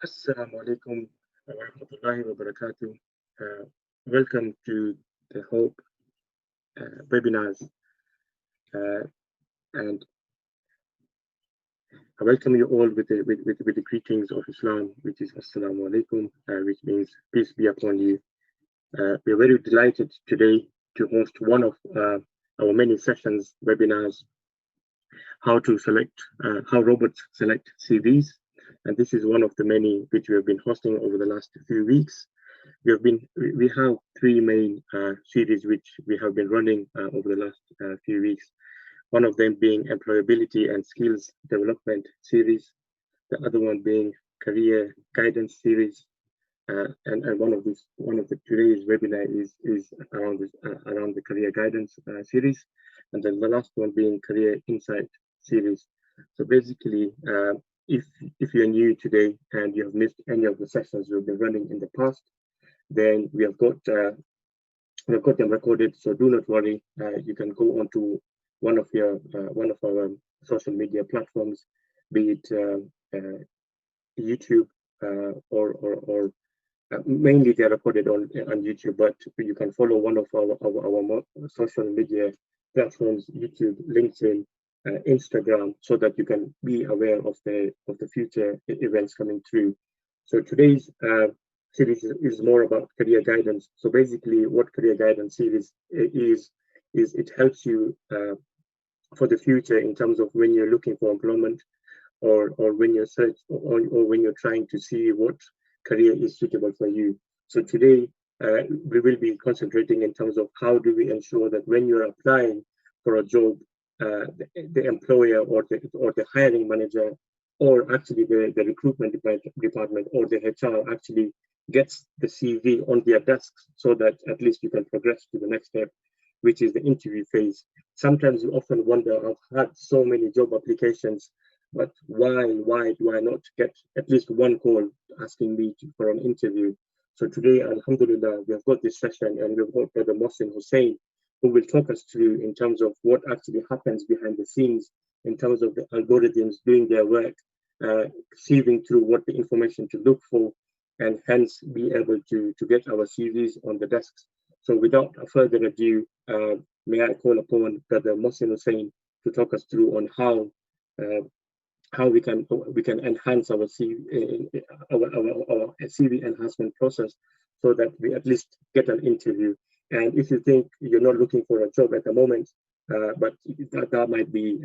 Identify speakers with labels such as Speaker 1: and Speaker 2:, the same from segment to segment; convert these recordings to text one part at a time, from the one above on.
Speaker 1: Assalamu alaikum wa rahmatullahi wa barakatuh. Welcome to the Hope webinars, uh, and I welcome you all with the greetings of Islam, which is Assalamu alaikum, which means peace be upon you. We are very delighted today to host one of our many sessions, webinars, how robots select CVs, and this is one of the many which we have been hosting over the last few weeks. We have three main series which we have been running over the last few weeks. One of them being employability and skills development series, the other one being career guidance series, and one of the today's webinar is around the career guidance series, and then the last one being career insight series. So basically, if you're new today and you have missed any of the sessions we've been running in the past, then we've got them recorded. So do not worry. You can go onto one of our social media platforms, be it YouTube or mainly they're recorded on YouTube. But you can follow one of our social media platforms: YouTube, LinkedIn, Instagram, so that you can be aware of the future events coming through. So today's series is more about career guidance. So basically, what career guidance series is it helps you for the future in terms of when you're looking for employment, or when you're or when you're trying to see what career is suitable for you. So today we will be concentrating in terms of how do we ensure that when you're applying for a job, the employer or the hiring manager, or actually the recruitment department or the HR actually gets the CV on their desks, so that at least you can progress to the next step, which is the interview phase. Sometimes you often wonder, I've had so many job applications, but why do I not get at least one call asking me for an interview? So today, alhamdulillah, we have got this session, and we've got Brother Mohsin Husein, who will talk us through in terms of what actually happens behind the scenes, in terms of the algorithms doing their work, sieving through what the information to look for, and hence be able to get our CVs on the desks. So without further ado, may I call upon Brother Mohsin Husein to talk us through on how we can enhance our CV enhancement process, so that we at least get an interview. And if you think you're not looking for a job at the moment, but that might be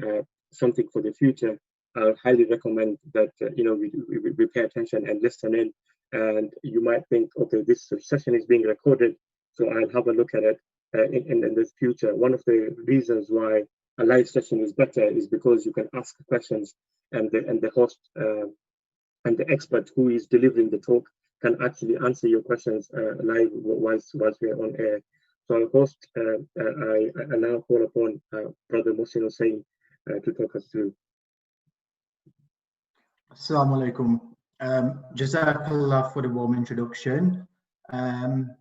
Speaker 1: something for the future, I highly recommend that we pay attention and listen in. And you might think, okay, this session is being recorded, so I'll have a look at it in the future. One of the reasons why a live session is better is because you can ask questions, and the host and the expert who is delivering the talk can actually answer your questions live whilst we're on air. So our host, I now call upon Brother Mohsin Husein to talk us through.
Speaker 2: Assalamu alaikum. Jazakallah for the warm introduction. Can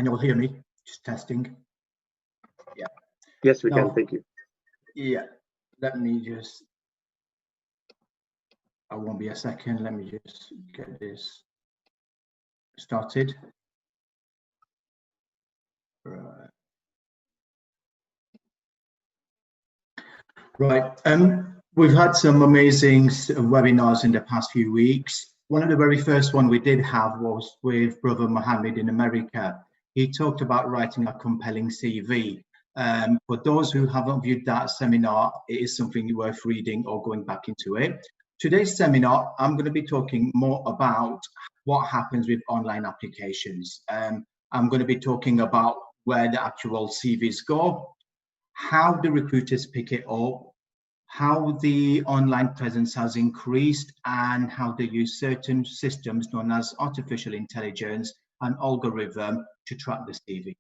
Speaker 2: you all hear me? Just testing. Yeah.
Speaker 1: Yes, we can. Thank you.
Speaker 2: Yeah. Let me just. I won't be a second. Let me just get this started. Right. We've had some amazing webinars in the past few weeks. One of the very first one we did have was with Brother Mohammed in America. He talked about writing a compelling CV. For those who haven't viewed that seminar, it is something worth reading or going back into it. Today's seminar, I'm going to be talking more about what happens with online applications. I'm going to be talking about where the actual CVs go, how the recruiters pick it up, how the online presence has increased, and how they use certain systems known as artificial intelligence and algorithm to track the CV.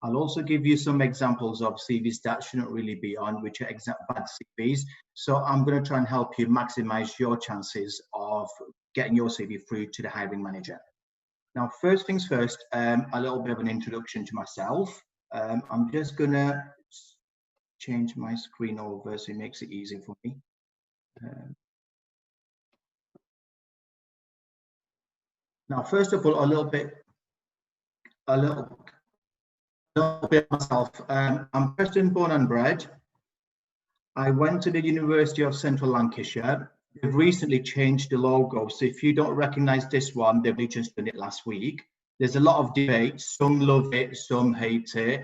Speaker 2: I'll also give you some examples of CVs that shouldn't really be on, which are exact bad CVs. So I'm going to try and help you maximize your chances of getting your CV through to the hiring manager. Now, first things first, a little bit of an introduction to myself. I'm just going to change my screen over so it makes it easy for me. Now, first of all, a little bit myself. I'm Preston born and bred. I went to the University of Central Lancashire. They've recently changed the logo, so if you don't recognise this one, they've just done it last week. There's a lot of debate. Some love it, some hate it.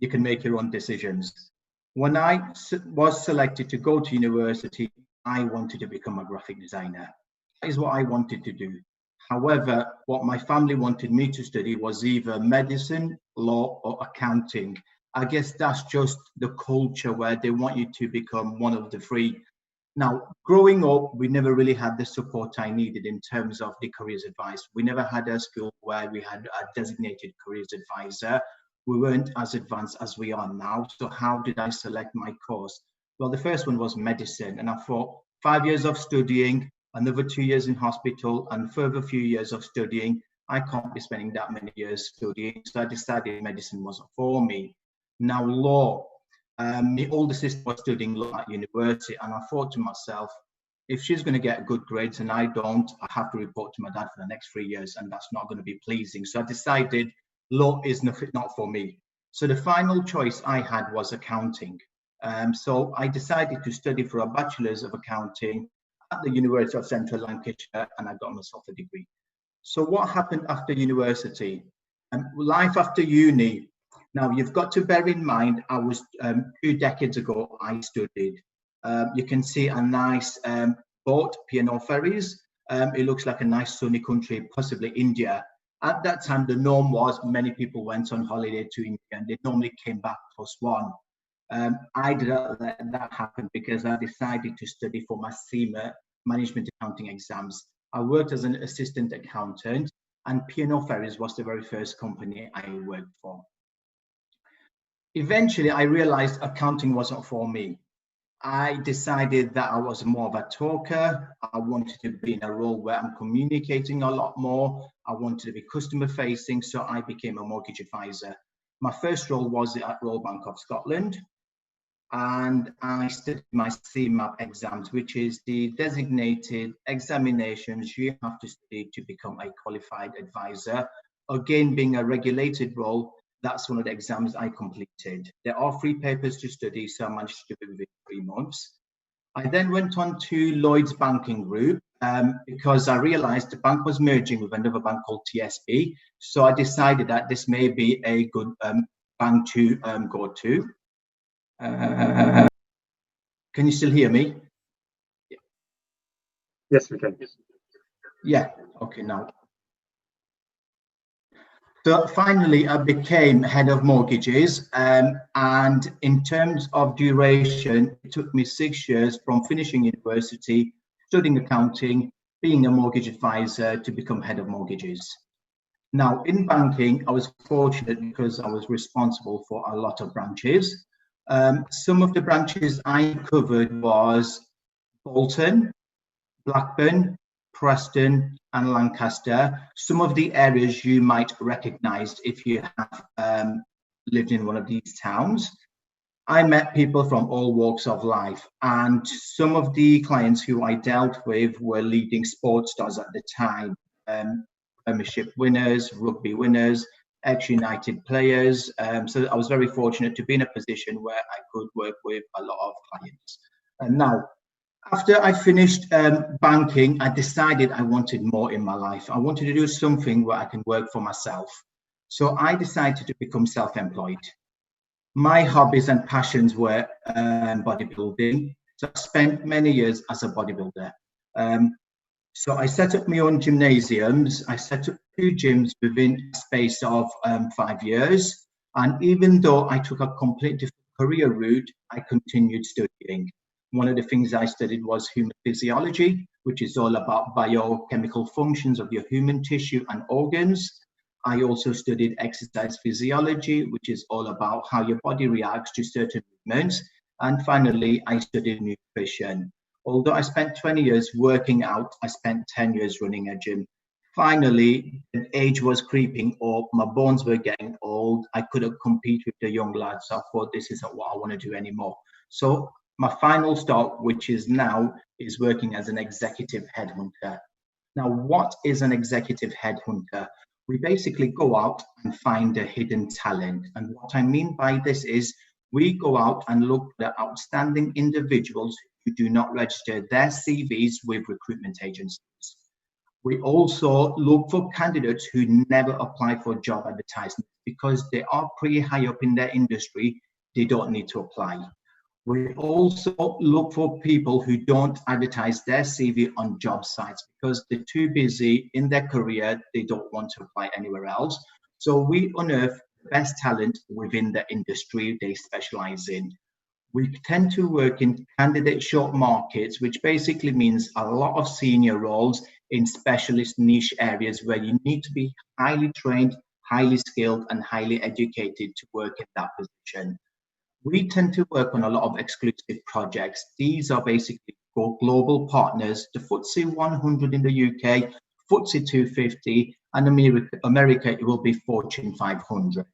Speaker 2: You can make your own decisions. When I was selected to go to university, I wanted to become a graphic designer. That is what I wanted to do. However, what my family wanted me to study was either medicine, law, or accounting. I guess that's just the culture where they want you to become one of the three. Now, growing up, we never really had the support I needed in terms of the careers advice. We never had a school where we had a designated careers advisor. We weren't as advanced as we are now. So how did I select my course? Well, the first one was medicine. And I thought 5 years of studying, another 2 years in hospital, and further few years of studying. I can't be spending that many years studying. So I decided medicine wasn't for me. Now, law. My older sister was studying law at university, and I thought to myself, if she's going to get good grades and I don't, I have to report to my dad for the next 3 years, and that's not going to be pleasing. So I decided law is not for me. So the final choice I had was accounting. So I decided to study for a bachelor's of accounting at the University of Central Lancashire, and I got myself a degree. So what happened after university? Life after uni. Now, you've got to bear in mind, I was 2 decades ago, I studied. You can see a nice boat, P&O ferries. It looks like a nice sunny country, possibly India. At that time, the norm was many people went on holiday to India and they normally came back +1. I didn't let that happen because I decided to study for my CIMA management accounting exams. I worked as an assistant accountant, and P&O ferries was the very first company I worked for. Eventually, I realized accounting wasn't for me. I decided that I was more of a talker. I wanted to be in a role where I'm communicating a lot more. I wanted to be customer facing, so I became a mortgage advisor. My first role was at Royal Bank of Scotland, and I studied my CMAP exams, which is the designated examinations you have to study to become a qualified advisor. Again, being a regulated role, that's one of the exams I completed. There are 3 papers to study, so I managed to do it within 3 months. I then went on to Lloyds Banking Group because I realized the bank was merging with another bank called TSB. So I decided that this may be a good bank to go to. Can you still hear me?
Speaker 1: Yes, we can.
Speaker 2: Yeah, okay, now. So finally, I became head of mortgages, and in terms of duration, it took me 6 years from finishing university, studying accounting, being a mortgage advisor to become head of mortgages. Now, in banking, I was fortunate because I was responsible for a lot of branches. Some of the branches I covered was Bolton, Blackburn, Preston, and Lancaster. Some of the areas you might recognize if you have lived in one of these towns. I met people from all walks of life, and some of the clients who I dealt with were leading sports stars at the time, Premiership winners, rugby winners, ex-United players. So I was very fortunate to be in a position where I could work with a lot of clients. And now, after I finished banking, I decided I wanted more in my life. I wanted to do something where I can work for myself. So I decided to become self-employed. My hobbies and passions were bodybuilding. So I spent many years as a bodybuilder. So I set up my own gymnasiums. I set up 2 gyms within a space of 5 years. And even though I took a completely different career route, I continued studying. One of the things I studied was human physiology, which is all about biochemical functions of your human tissue and organs. I also studied exercise physiology, which is all about how your body reacts to certain movements. And finally, I studied nutrition. Although I spent 20 years working out, I spent 10 years running a gym. Finally, the age was creeping up, my bones were getting old, I couldn't compete with the young lads, so I thought this isn't what I want to do anymore. So my final stop, which is now, is working as an executive headhunter. Now, what is an executive headhunter? We basically go out and find a hidden talent. And what I mean by this is we go out and look for outstanding individuals who do not register their CVs with recruitment agencies. We also look for candidates who never apply for job advertisements because they are pretty high up in their industry. They don't need to apply. We also look for people who don't advertise their CV on job sites because they're too busy in their career. They don't want to apply anywhere else. So we unearth the best talent within the industry they specialize in. We tend to work in candidate short markets, which basically means a lot of senior roles in specialist niche areas where you need to be highly trained, highly skilled, and highly educated to work in that position. We tend to work on a lot of exclusive projects. These are basically for global partners, the FTSE 100 in the UK, FTSE 250, and America, it will be Fortune 500.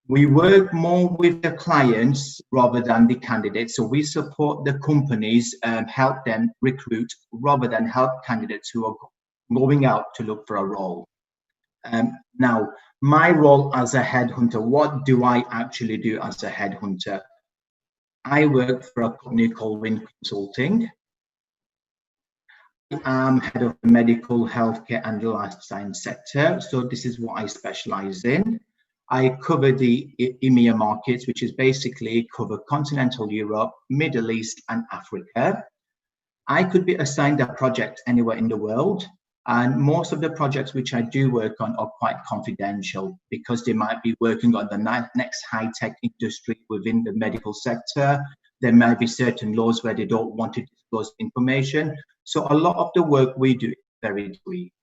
Speaker 2: We work more with the clients rather than the candidates. So we support the companies and help them recruit rather than help candidates who are going out to look for a role. Now, my role as a headhunter, what do I actually do as a headhunter? I work for a company called Win Consulting. I'm head of the medical, healthcare, and life science sector. So this is what I specialize in. I cover the EMEA markets, which is basically cover continental Europe, Middle East, and Africa. I could be assigned a project anywhere in the world. And most of the projects which I do work on are quite confidential because they might be working on the next high-tech industry within the medical sector. There might be certain laws where they don't want to disclose information. So a lot of the work we do is very discreet.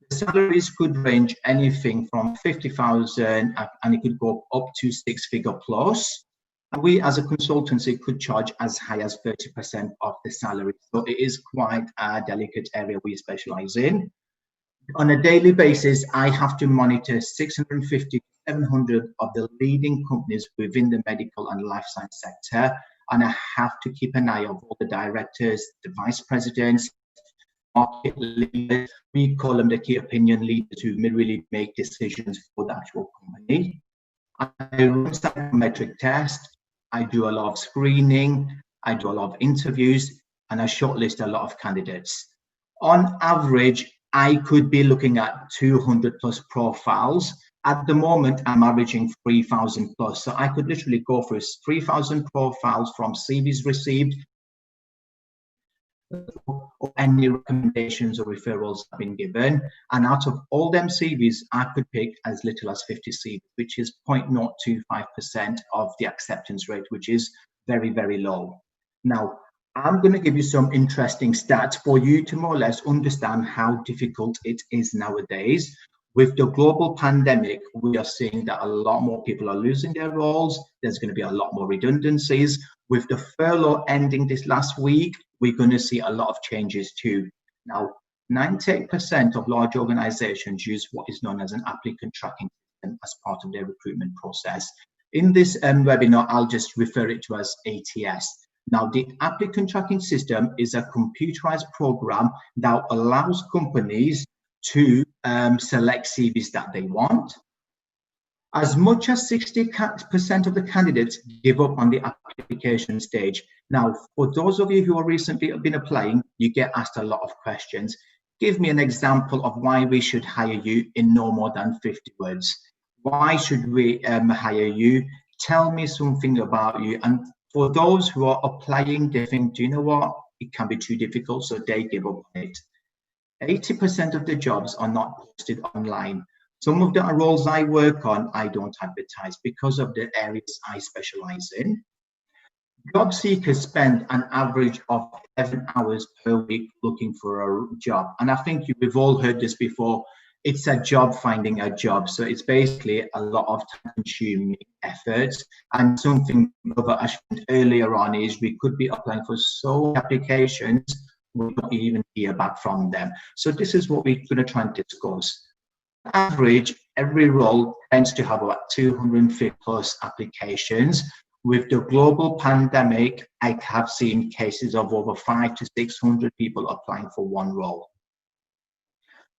Speaker 2: The salaries could range anything from 50,000 and it could go up to 6-figure plus. And we as a consultancy could charge as high as 30% of the salary. So it is quite a delicate area we specialize in. On a daily basis, I have to monitor 650 to 700 of the leading companies within the medical and life science sector. And I have to keep an eye on all the directors, the vice presidents, market leaders. We call them the key opinion leaders who really make decisions for the actual company. I run psychometric tests. I do a lot of screening. I do a lot of interviews, and I shortlist a lot of candidates. On average, I could be looking at 200 plus profiles. At the moment, I'm averaging 3,000 plus. So I could literally go through 3,000 profiles from CVs received, or any recommendations or referrals have been given. And out of all them CVs, I could pick as little as 50 CVs, which is 0.025% of the acceptance rate, which is very, very low. Now, I'm going to give you some interesting stats for you to more or less understand how difficult it is nowadays. With the global pandemic, we are seeing that a lot more people are losing their roles. There's going to be a lot more redundancies. With the furlough ending this last week, we're going to see a lot of changes too. Now, 98% of large organizations use what is known as an applicant tracking system as part of their recruitment process. In this webinar, I'll just refer it to as ATS. Now, the applicant tracking system is a computerized program that allows companies to select CVs that they want. As much as 60% of the candidates give up on the application stage. Now, for those of you who are recently been applying, you get asked a lot of questions. Give me an example of why we should hire you in no more than 50 words. Why should we hire you? Tell me something about you. And for those who are applying, they think, do you know what? It can be too difficult, so they give up on it. 80% of the jobs are not posted online. Some of the roles I work on, I don't advertise because of the areas I specialize in. Job seekers spend an average of 11 hours per week looking for a job. And I think we've all heard this before. It's a job finding a job. So it's basically a lot of time-consuming efforts. And something that I mentioned earlier on is we could be applying for so many applications, we don't even hear back from them. So this is what we're going to try and discuss. On average, every role tends to have about 250 plus applications. With the global pandemic, I have seen cases of over 500 to 600 people applying for one role.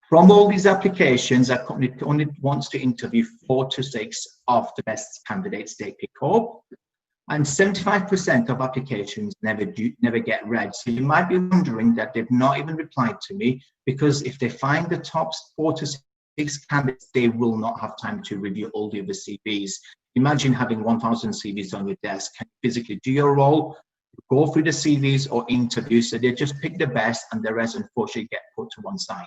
Speaker 2: From all these applications, a company only wants to interview 4 to 6 of the best candidates they pick up. And 75% of applications never get read. So you might be wondering that they've not even replied to me, because if they find the top 4 to 6 candidates, they will not have time to review all the other CVs. Imagine having 1,000 CVs on your desk. Can you physically do your role, go through the CVs or interviews? So they just pick the best, and the rest unfortunately get put to one side.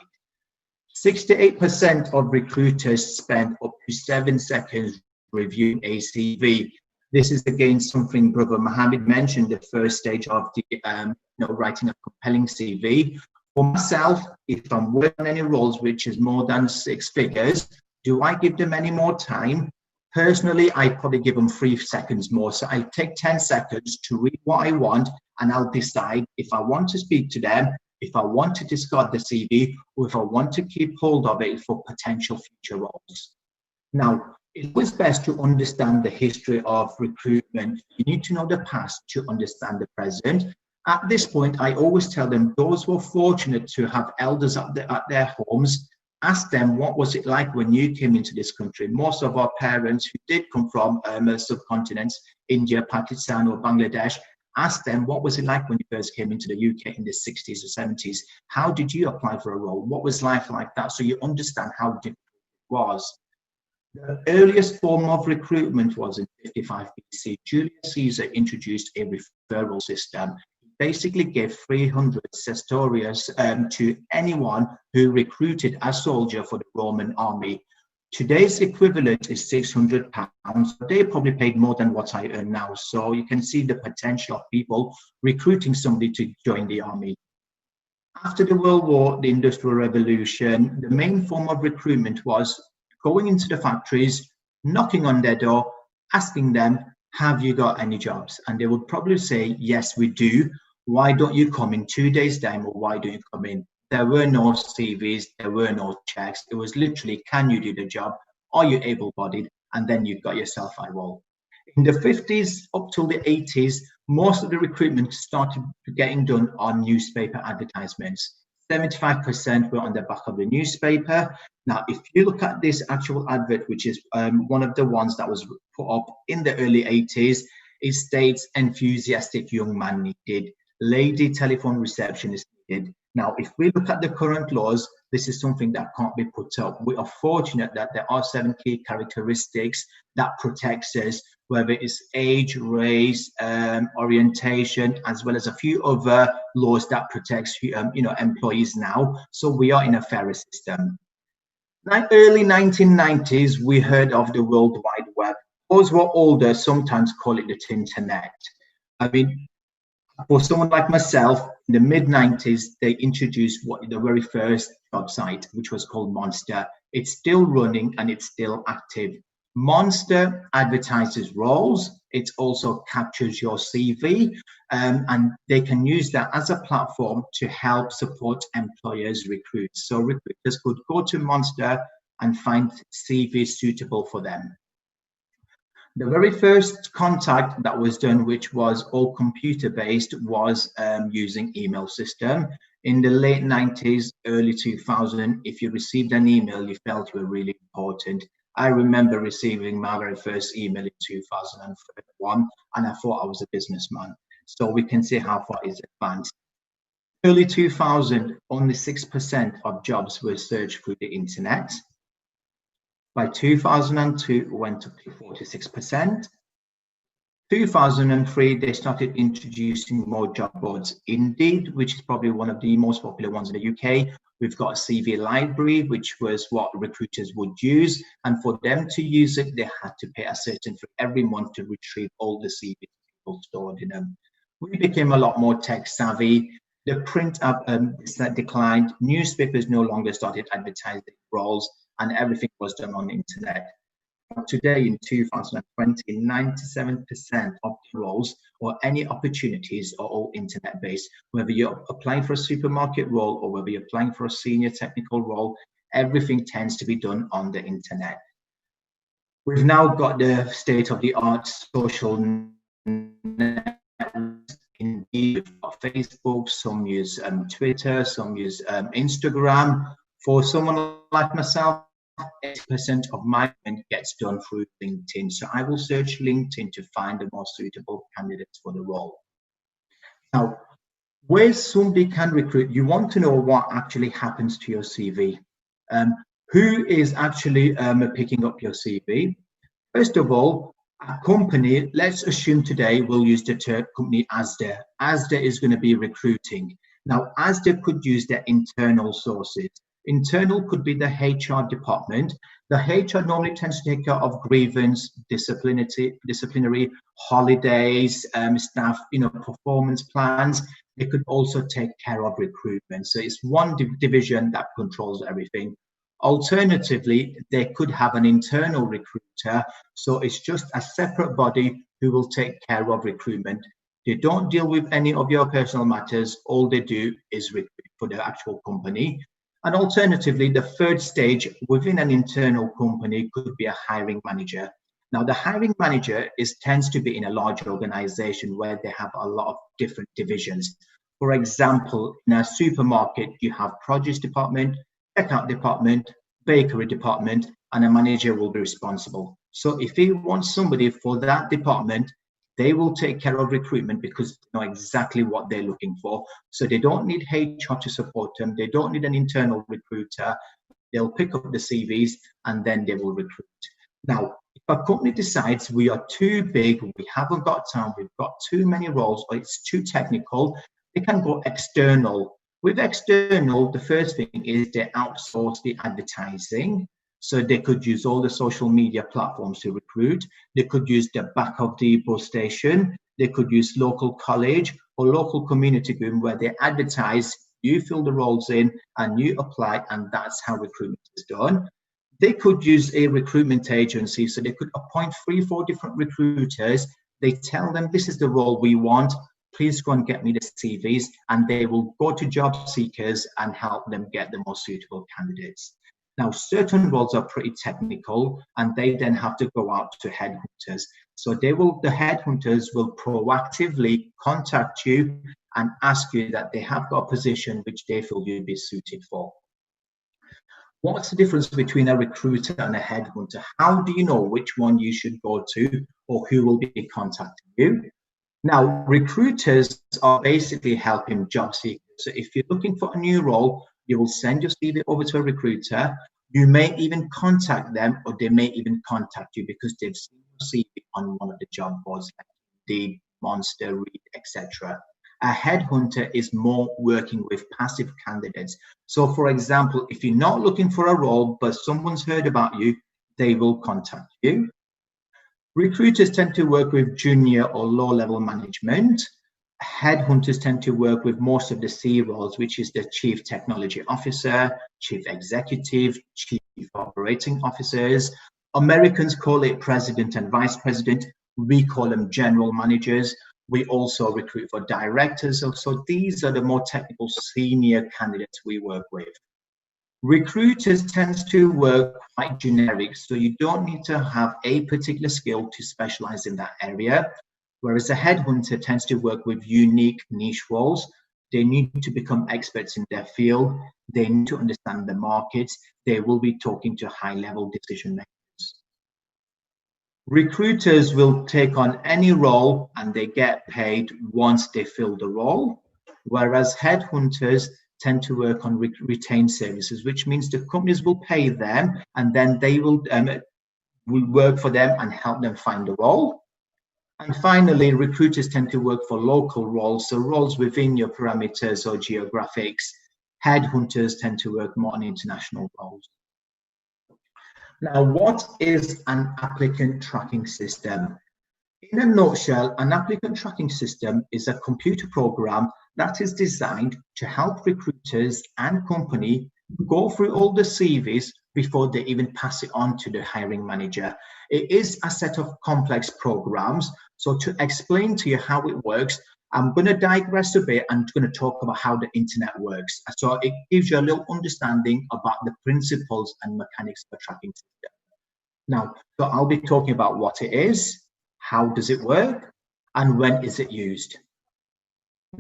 Speaker 2: 68% of recruiters spend up to 7 seconds reviewing a CV. This is again something Brother Mohammed mentioned, the first stage of the writing a compelling CV. For myself, if I'm working on any roles which is more than 6 figures, do I give them any more time? Personally, I probably give them 3 seconds more. So I take 10 seconds to read what I want, and I'll decide if I want to speak to them, if I want to discard the CV, or if I want to keep hold of it for potential future roles. Now, it was best to understand the history of recruitment. You need to know the past to understand the present. At this point, I always tell them, those who are fortunate to have elders at their homes, ask them, what was it like when you came into this country? Most of our parents who did come from subcontinents, India, Pakistan, or Bangladesh, ask them, what was it like when you first came into the UK in the 60s or 70s? How did you apply for a role? What was life like that? So you understand how difficult it was. The earliest form of recruitment was in 55 BC. Julius Caesar introduced a referral system. He basically gave 300 sesterces to anyone who recruited a soldier for the Roman army. Today's equivalent is £600. They probably paid more than what I earn now. So you can see the potential of people recruiting somebody to join the army. After the World War, the Industrial Revolution, the main form of recruitment was going into the factories, knocking on their door, asking them, have you got any jobs? And they would probably say, yes, we do. Why don't you come in 2 days' time, or why don't you come in? There were no CVs, there were no checks. It was literally, can you do the job? Are you able-bodied? And then you've got yourself a role. In the 50s up till the 80s, most of the recruitment started getting done on newspaper advertisements. 75% were on the back of the newspaper. Now, if you look at this actual advert, which is one of the ones that was put up in the early 80s, it states enthusiastic young man needed, lady telephone receptionist needed. Now, if we look at the current laws, this is something that can't be put up. We are fortunate that there are 7 key characteristics that protects us, whether it's age, race, orientation, as well as a few other laws that protects employees now. So we are in a fairer system. Early 1990s, we heard of the World Wide Web. Those who are older sometimes call it the internet. I mean, for someone like myself, in the mid-90s, they introduced the very first job site, which was called Monster. It's still running and it's still active. Monster advertises roles. It also captures your CV, and they can use that as a platform to help support employers recruit. So recruiters could go to Monster and find CVs suitable for them. The very first contact that was done, which was all computer-based, was using email system. In the late 90s, early 2000, if you received an email, you felt you were really important. I remember receiving my very first email in 2001, and I thought I was a businessman. So we can see how far it's advanced. Early 2000, only 6% of jobs were searched through the internet. By 2002, it went up to 46%. 2003, they started introducing more job boards. Indeed, which is probably one of the most popular ones in the UK. We've got a CV library, which was what recruiters would use. And for them to use it, they had to pay a certain fee every month to retrieve all the CVs people stored in them. We became a lot more tech savvy. The print declined. Newspapers no longer started advertising roles, and everything was done on the internet. Today, in 2020, 97% of the roles or any opportunities are all internet-based. Whether you're applying for a supermarket role or whether you're applying for a senior technical role, everything tends to be done on the internet. We've now got the state-of-the-art social networks. Indeed, we've got Facebook, some use Twitter, some use Instagram. For someone like myself, 80% of my content gets done through LinkedIn. So I will search LinkedIn to find the most suitable candidates for the role. Now, where somebody can recruit, you want to know what actually happens to your CV. Who is actually picking up your CV? First of all, a company, let's assume today we'll use the term company ASDA. ASDA is going to be recruiting. Now, ASDA could use their internal sources. Internal could be the HR department. The HR normally tends to take care of grievance, disciplinary, holidays, staff, performance plans. They could also take care of recruitment. So it's one division that controls everything. Alternatively, they could have an internal recruiter. So it's just a separate body who will take care of recruitment. They don't deal with any of your personal matters. All they do is recruit for the actual company. And alternatively, the third stage within an internal company could be a hiring manager. Now, the hiring manager tends to be in a large organization where they have a lot of different divisions. For example, in a supermarket, you have produce department, checkout department, bakery department, and a manager will be responsible. So if you want somebody for that department, they will take care of recruitment because they know exactly what they're looking for. So they don't need HR to support them. They don't need an internal recruiter. They'll pick up the CVs and then they will recruit. Now, if a company decides we are too big, we haven't got time, we've got too many roles, or it's too technical, they can go external. With external, the first thing is they outsource the advertising. So they could use all the social media platforms to recruit. They could use the back of the bus station. They could use local college or local community group where they advertise, you fill the roles in and you apply, and that's how recruitment is done. They could use a recruitment agency. So they could appoint 3-4 different recruiters. They tell them, this is the role we want. Please go and get me the CVs, and they will go to job seekers and help them get the most suitable candidates. Now, certain roles are pretty technical, and they then have to go out to headhunters. So the headhunters will proactively contact you and ask you that they have got a position which they feel you'd be suited for. What's the difference between a recruiter and a headhunter? How do you know which one you should go to or who will be contacting you? Now, recruiters are basically helping job seekers. So if you're looking for a new role, you will send your CV over to a recruiter. You may even contact them, or they may even contact you because they've seen your CV on one of the job boards like Indeed, Monster, Reed, etc. A headhunter is more working with passive candidates. So for example, if you're not looking for a role, but someone's heard about you, they will contact you. Recruiters tend to work with junior or low-level management. Headhunters tend to work with most of the C roles, which is the Chief Technology Officer, Chief Executive, Chief Operating Officers. Americans call it President and Vice President. We call them General Managers. We also recruit for directors. So these are the more technical senior candidates we work with. Recruiters tend to work quite generic, so you don't need to have a particular skill to specialize in that area, whereas a headhunter tends to work with unique niche roles. They need to become experts in their field. They need to understand the markets. They will be talking to high-level decision makers. Recruiters will take on any role and they get paid once they fill the role, whereas headhunters tend to work on retained services, which means the companies will pay them and then they will work for them and help them find a role. And finally, recruiters tend to work for local roles, so roles within your parameters or geographics. Headhunters tend to work more on international roles. Now, what is an applicant tracking system? In a nutshell, an applicant tracking system is a computer program that is designed to help recruiters and company go through all the CVs before they even pass it on to the hiring manager. It is a set of complex programs. So to explain to you how it works, I'm going to digress a bit and going to talk about how the internet works. So it gives you a little understanding about the principles and mechanics of a tracking system. Now, so I'll be talking about what it is, how does it work, and when is it used.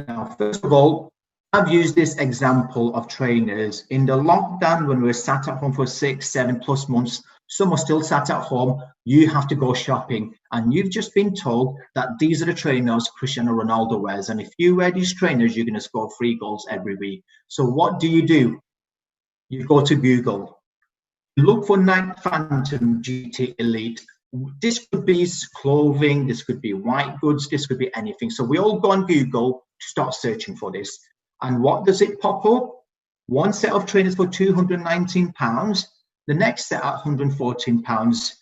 Speaker 2: Now, first of all, I've used this example of trainers in the lockdown when we were sat at home for 6, 7+ months. Some are still sat at home. You have to go shopping, and you've just been told that these are the trainers Cristiano Ronaldo wears, and if you wear these trainers, you're going to score 3 goals every week. So what do? You go to Google, look for Nike Phantom GT Elite. This could be clothing, this could be white goods, this could be anything. So we all go on Google to start searching for this. And what does it pop up? One set of trainers for £219, the next set at £114.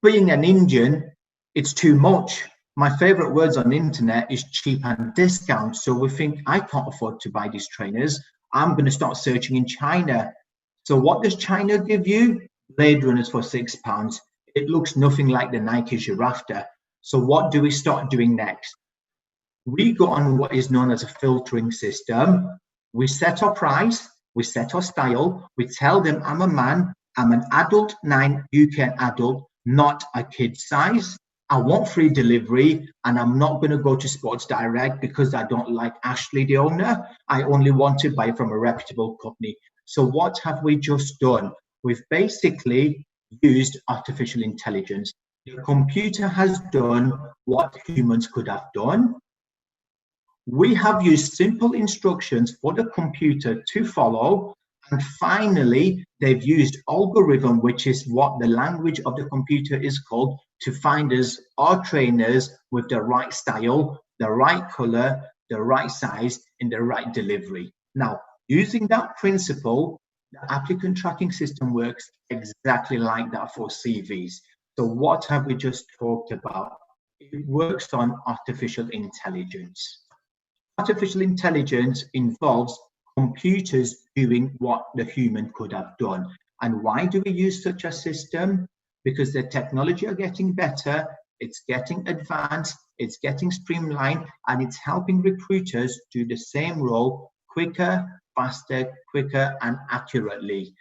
Speaker 2: Being an Indian, it's too much. My favorite words on the internet is cheap and discount. So we think, I can't afford to buy these trainers. I'm going to start searching in China. So what does China give you? Blade Runners for £6. It looks nothing like the Nikes you're after. So what do we start doing next? We go on what is known as a filtering system. We set our price, we set our style, we tell them I'm a man, I'm an adult 9 UK adult, not a kid size. I want free delivery, and I'm not going to go to Sports Direct because I don't like Ashley, the owner. I only want to buy from a reputable company. So what have we just done? We've basically used artificial intelligence. The computer has done what humans could have done. We have used simple instructions for the computer to follow. And finally, they've used algorithm, which is what the language of the computer is called, to find us our trainers with the right style, the right color, the right size, and the right delivery. Now, using that principle, the applicant tracking system works exactly like that for CVs. So what have we just talked about? It works on artificial intelligence. Artificial intelligence involves computers doing what the human could have done. And why do we use such a system? Because the technology are getting better, it's getting advanced, it's getting streamlined, and it's helping recruiters do the same role quicker, faster, quicker, and accurately.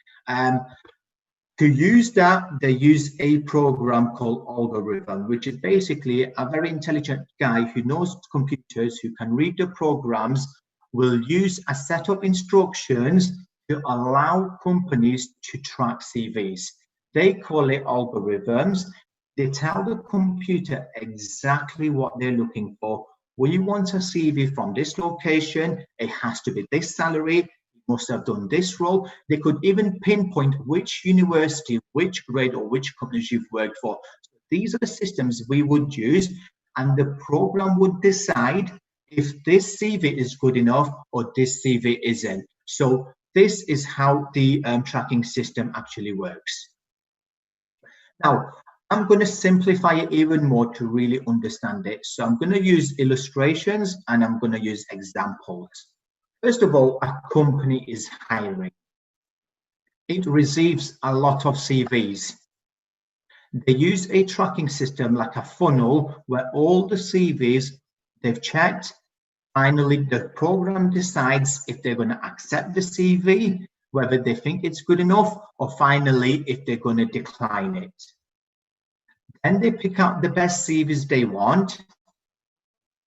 Speaker 2: To use that, they use a program called algorithm, which is basically a very intelligent guy who knows computers, who can read the programs, will use a set of instructions to allow companies to track CVs. They call it algorithms. They tell the computer exactly what they're looking for. We want a CV from this location. It has to be this salary. Must have done this role. They could even pinpoint which university, which grade, or which companies you've worked for. So these are the systems we would use, and the program would decide if this CV is good enough or this CV isn't. So this is how the tracking system actually works. Now, I'm going to simplify it even more to really understand it. So I'm going to use illustrations and I'm going to use examples. First of all, a company is hiring. It receives a lot of CVs. They use a tracking system like a funnel where all the CVs they've checked. Finally, the program decides if they're going to accept the CV, whether they think it's good enough, or finally, if they're going to decline it. Then they pick out the best CVs they want.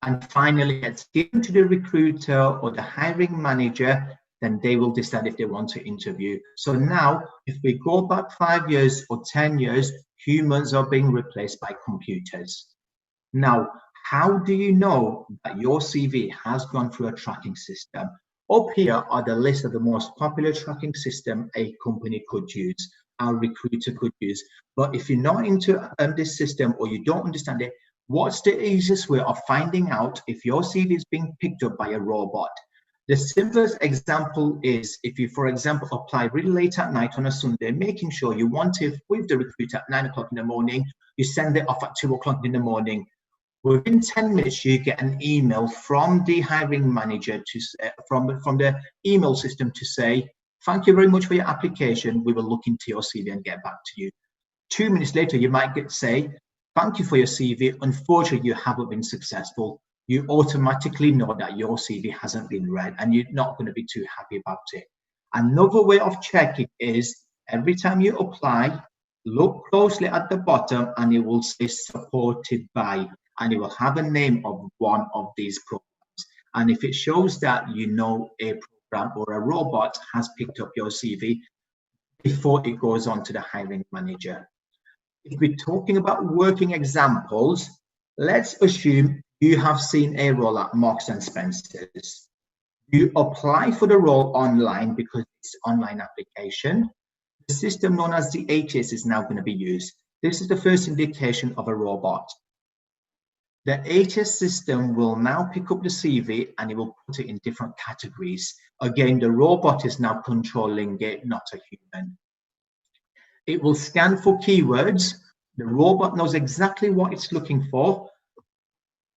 Speaker 2: And finally, it's given to the recruiter or the hiring manager, then they will decide if they want to interview. So now, if we go back 5 years or 10 years, humans are being replaced by computers. Now, how do you know that your CV has gone through a tracking system? Up here are the list of the most popular tracking system a company could use, a recruiter could use. But if you're not into this system or you don't understand it, what's the easiest way of finding out if your CV is being picked up by a robot? The simplest example is if you, for example, apply really late at night on a Sunday, making sure you want to, with the recruiter at 9 o'clock in the morning, you send it off at 2 o'clock in the morning. Within 10 minutes, you get an email from the hiring manager, from the email system to say, thank you very much for your application. We will look into your CV and get back to you. 2 minutes later, you might say, thank you for your CV. Unfortunately, you haven't been successful. You automatically know that your CV hasn't been read and you're not going to be too happy about it. Another way of checking is every time you apply, look closely at the bottom and it will say supported by, and it will have a name of one of these programs. And if it shows that a program or a robot has picked up your CV before it goes on to the hiring manager. If we're talking about working examples, let's assume you have seen a role at Marks and Spencer's. You apply for the role online because it's an online application. The system known as the ATS is now going to be used. This is the first indication of a robot. The ATS system will now pick up the CV and it will put it in different categories. Again, the robot is now controlling it, not a human. It will scan for keywords. The robot knows exactly what it's looking for,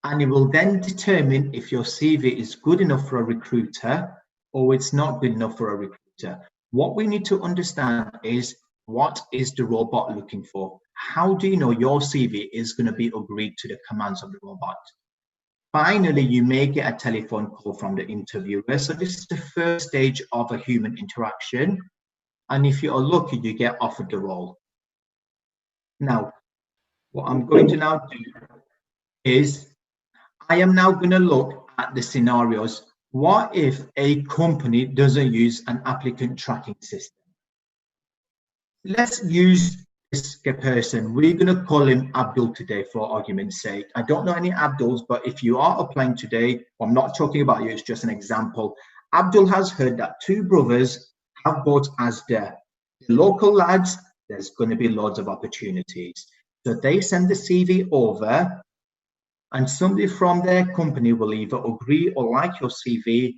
Speaker 2: and it will then determine if your CV is good enough for a recruiter or it's not good enough for a recruiter. What we need to understand is, what is the robot looking for? How do you know your CV is going to be agreed to the commands of the robot? Finally, you may get a telephone call from the interviewer. So this is the first stage of a human interaction. And if you are lucky, you get offered the role. Now, what I'm going to now do is I am now going to look at the scenarios. What if a company doesn't use an applicant tracking system? Let's use this person. We're going to call him Abdul today for argument's sake. I don't know any Abduls, but if you are applying today, I'm not talking about you, it's just an example. Abdul has heard that two brothers have bought Asda. The local lads, there's going to be loads of opportunities. So they send the CV over, and somebody from their company will either agree or like your CV,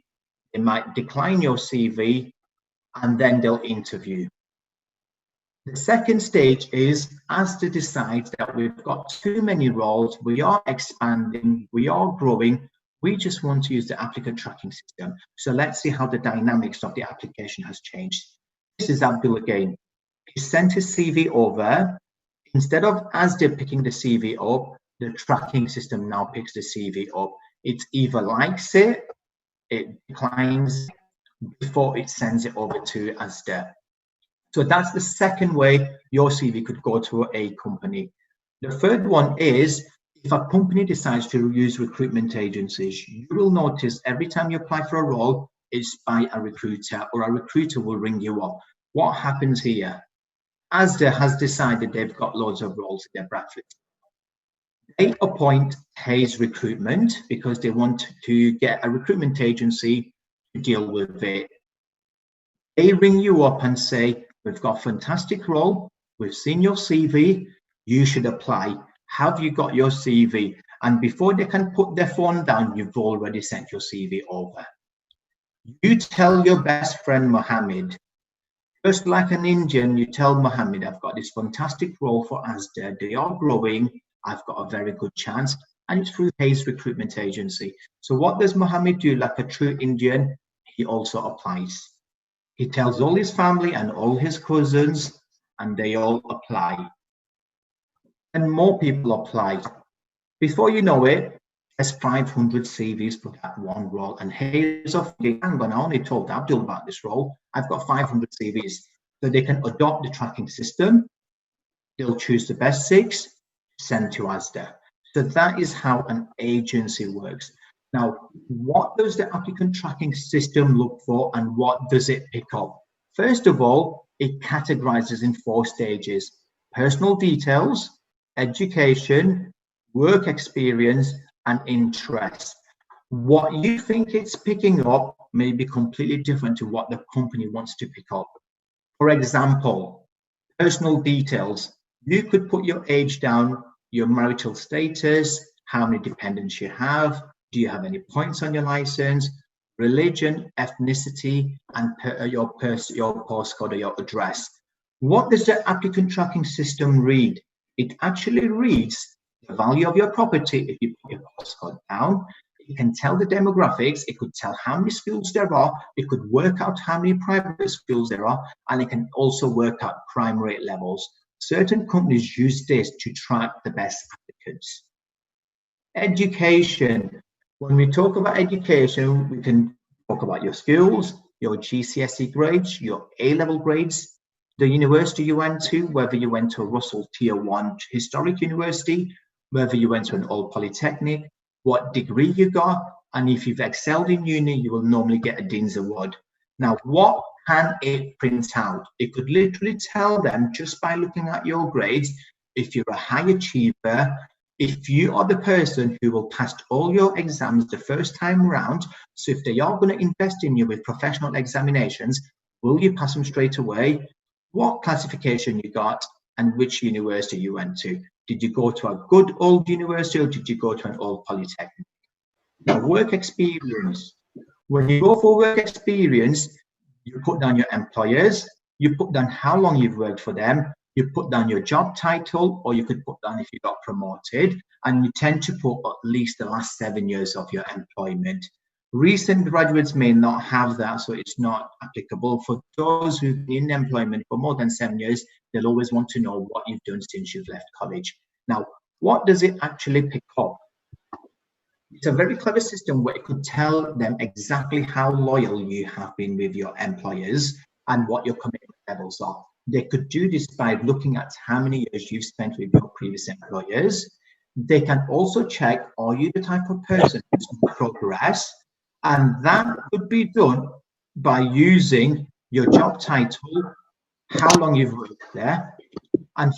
Speaker 2: they might decline your CV, and then they'll interview. The second stage is Asda decides that we've got too many roles, we are expanding, we are growing, we just want to use the applicant tracking system. So let's see how the dynamics of the application has changed. This is Abdul again. He sent his CV over. Instead of Asda picking the CV up, the tracking system now picks the CV up. It either likes it declines before it sends it over to Asda. So that's the second way your CV could go to a company. The third one is, if a company decides to use recruitment agencies, you will notice every time you apply for a role, it's by a recruiter, or a recruiter will ring you up. What happens here? Asda has decided they've got loads of roles in their Bradford. They appoint Hayes Recruitment because they want to get a recruitment agency to deal with it. They ring you up and say, we've got a fantastic role, we've seen your CV, you should apply. Have you got your CV? And before they can put their phone down, you've already sent your CV over. You tell your best friend Mohammed, just like an Indian, you tell Mohammed, I've got this fantastic role for Asda, they are growing, I've got a very good chance, and it's through Hayes Recruitment Agency. So what does Mohammed do? Like a true Indian, he also applies. He tells all his family and all his cousins, and they all apply. And more people apply. Before you know it, there's 500 CVs for that one role. And Hayes of hang on, I only told Abdul about this role. I've got 500 CVs. So they can adopt the tracking system. They'll choose the best 6, send to Asda. So that is how an agency works. Now, what does the applicant tracking system look for, and what does it pick up? First of all, it categorizes in 4 stages: personal details, education, work experience, and interest. What you think it's picking up may be completely different to what the company wants to pick up. For example, personal details. You could put your age down, your marital status, how many dependents you have, do you have any points on your license, religion, ethnicity, and your postcode or your address. What does the applicant tracking system read? It actually reads the value of your property. If you put your postcode down, it can tell the demographics, it could tell how many schools there are, it could work out how many private schools there are, and it can also work out crime rate levels. Certain companies use this to track the best applicants. Education. When we talk about education, we can talk about your schools, your GCSE grades, your A-level grades, the university you went to, whether you went to a Russell Tier 1 historic university, whether you went to an old polytechnic, what degree you got, And if you've excelled in uni, you will normally get a Dean's Award. Now, what can it print out? It could literally tell them just by looking at your grades, if you're a high achiever, if you are the person who will pass all your exams the first time around. So if they are going to invest in you with professional examinations, will you pass them straight away? What classification you got and which university you went to? Did you go to a good old university or did you go to an old polytechnic? Now, work experience. When you go for work experience, you put down your employers, you put down how long you've worked for them, you put down your job title, or you could put down if you got promoted, and you tend to put at least the last 7 years of your employment. Recent graduates may not have that, so it's not applicable. For those who've been in employment for more than 7 years, they'll always want to know what you've done since you've left college. Now, what does it actually pick up? It's a very clever system where it could tell them exactly how loyal you have been with your employers and what your commitment levels are. They could do this by looking at how many years you've spent with your previous employers. They can also check, are you the type of person who's going to progress? And that could be done by using your job title, how long you've worked there, and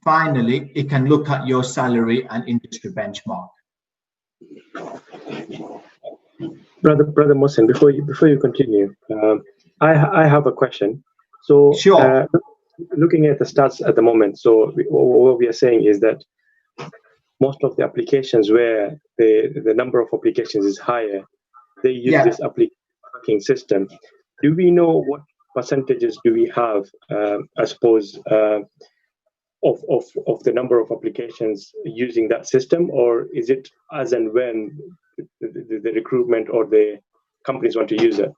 Speaker 2: finally, it can look at your salary and industry benchmark.
Speaker 1: Brother Mohsin, before you continue, I have a question. So,
Speaker 2: sure.
Speaker 1: Looking at the stats at the moment, so what we are saying is that most of the applications where the number of applications is higher, they use this applicant tracking system. Do we know what percentages do we have, I suppose, of the number of applications using that system, or is it as and when the recruitment or the companies want to use it?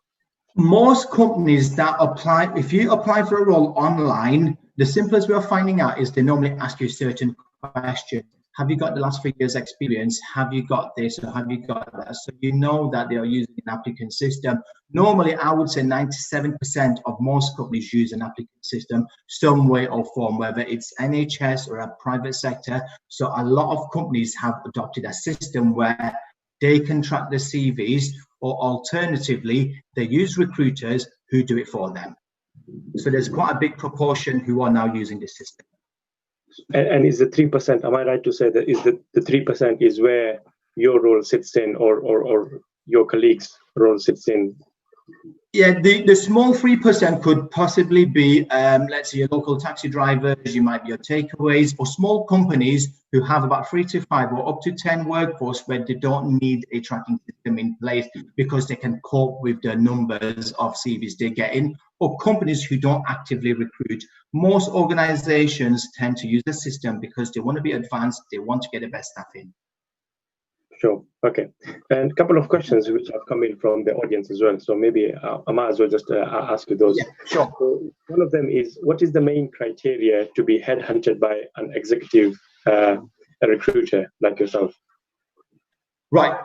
Speaker 2: Most companies that apply, if you apply for a role online, the simplest way of finding out is they normally ask you certain questions. Have you got the last 3 years experience? Have you got this or have you got that? So you know that they are using an applicant system. Normally, I would say 97% of most companies use an applicant system, some way or form, whether it's NHS or a private sector. So a lot of companies have adopted a system where they can track the CVs, or alternatively, they use recruiters who do it for them. So there's quite a big proportion who are now using this system.
Speaker 1: And is the 3%, am I right to say that is the 3% is where your role sits in, or your colleagues' role sits in?
Speaker 2: Yeah, the small 3% could possibly be, let's say, your local taxi drivers, you might be your takeaways, or small companies who have about 3 to 5 or up to 10 workforce where they don't need a tracking system in place because they can cope with the numbers of CVs they get in, or companies who don't actively recruit. Most organizations tend to use the system because they want to be advanced, they want to get the best staff in.
Speaker 1: Sure. Okay. And a couple of questions which have come in from the audience as well. So maybe I might as well just ask you those.
Speaker 2: Yeah, sure.
Speaker 1: So one of them is, what is the main criteria to be headhunted by an executive a recruiter like yourself?
Speaker 2: Right.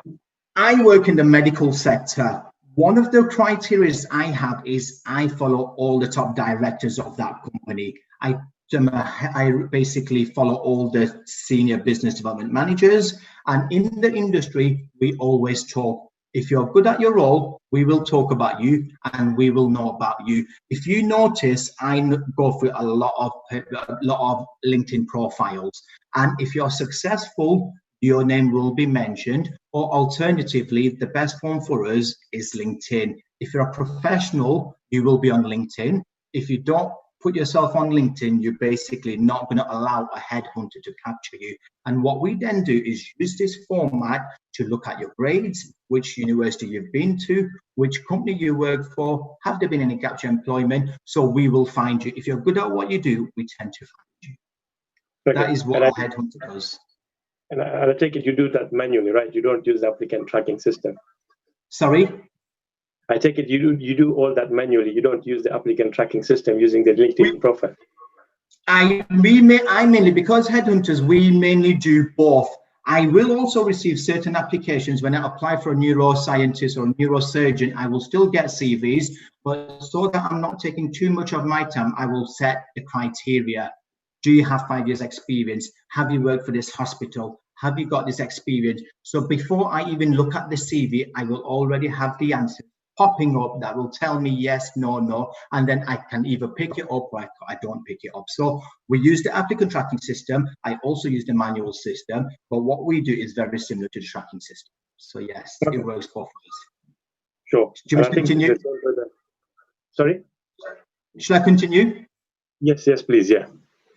Speaker 2: I work in the medical sector. One of the criteria I have is I follow all the top directors of that company. I basically follow all the senior business development managers. And in the industry, we always talk. If you're good at your role, we will talk about you and we will know about you. If you notice, I go through a lot of LinkedIn profiles. And if you're successful, your name will be mentioned. Or alternatively, the best one for us is LinkedIn. If you're a professional, you will be on LinkedIn. If you don't put yourself on LinkedIn, you're basically not going to allow a headhunter to capture you. And what we then do is use this format to look at your grades, which university you've been to, which company you work for, have there been any gaps in employment? So we will find you. If you're good at what you do, we tend to find you. Okay. That is what a headhunter does.
Speaker 1: And I take it you do that manually, right? You don't use the applicant tracking system.
Speaker 2: Sorry?
Speaker 1: I take it you do all that manually. You don't use the applicant tracking system using the LinkedIn profile.
Speaker 2: I mainly, because headhunters, we mainly do both. I will also receive certain applications when I apply for a neuroscientist or a neurosurgeon. I will still get CVs, but so that I'm not taking too much of my time, I will set the criteria. Do you have 5 years experience? Have you worked for this hospital? Have you got this experience? So before I even look at the CV, I will already have the answer popping up that will tell me yes, no, no, and then I can either pick it up or I don't pick it up. So we use the applicant tracking system. I also use the manual system, but what we do is very similar to the tracking system. So yes, it works both ways.
Speaker 1: Sure.
Speaker 2: Do you want to continue?
Speaker 1: Sorry?
Speaker 2: Shall I continue?
Speaker 1: Yes, please, yeah.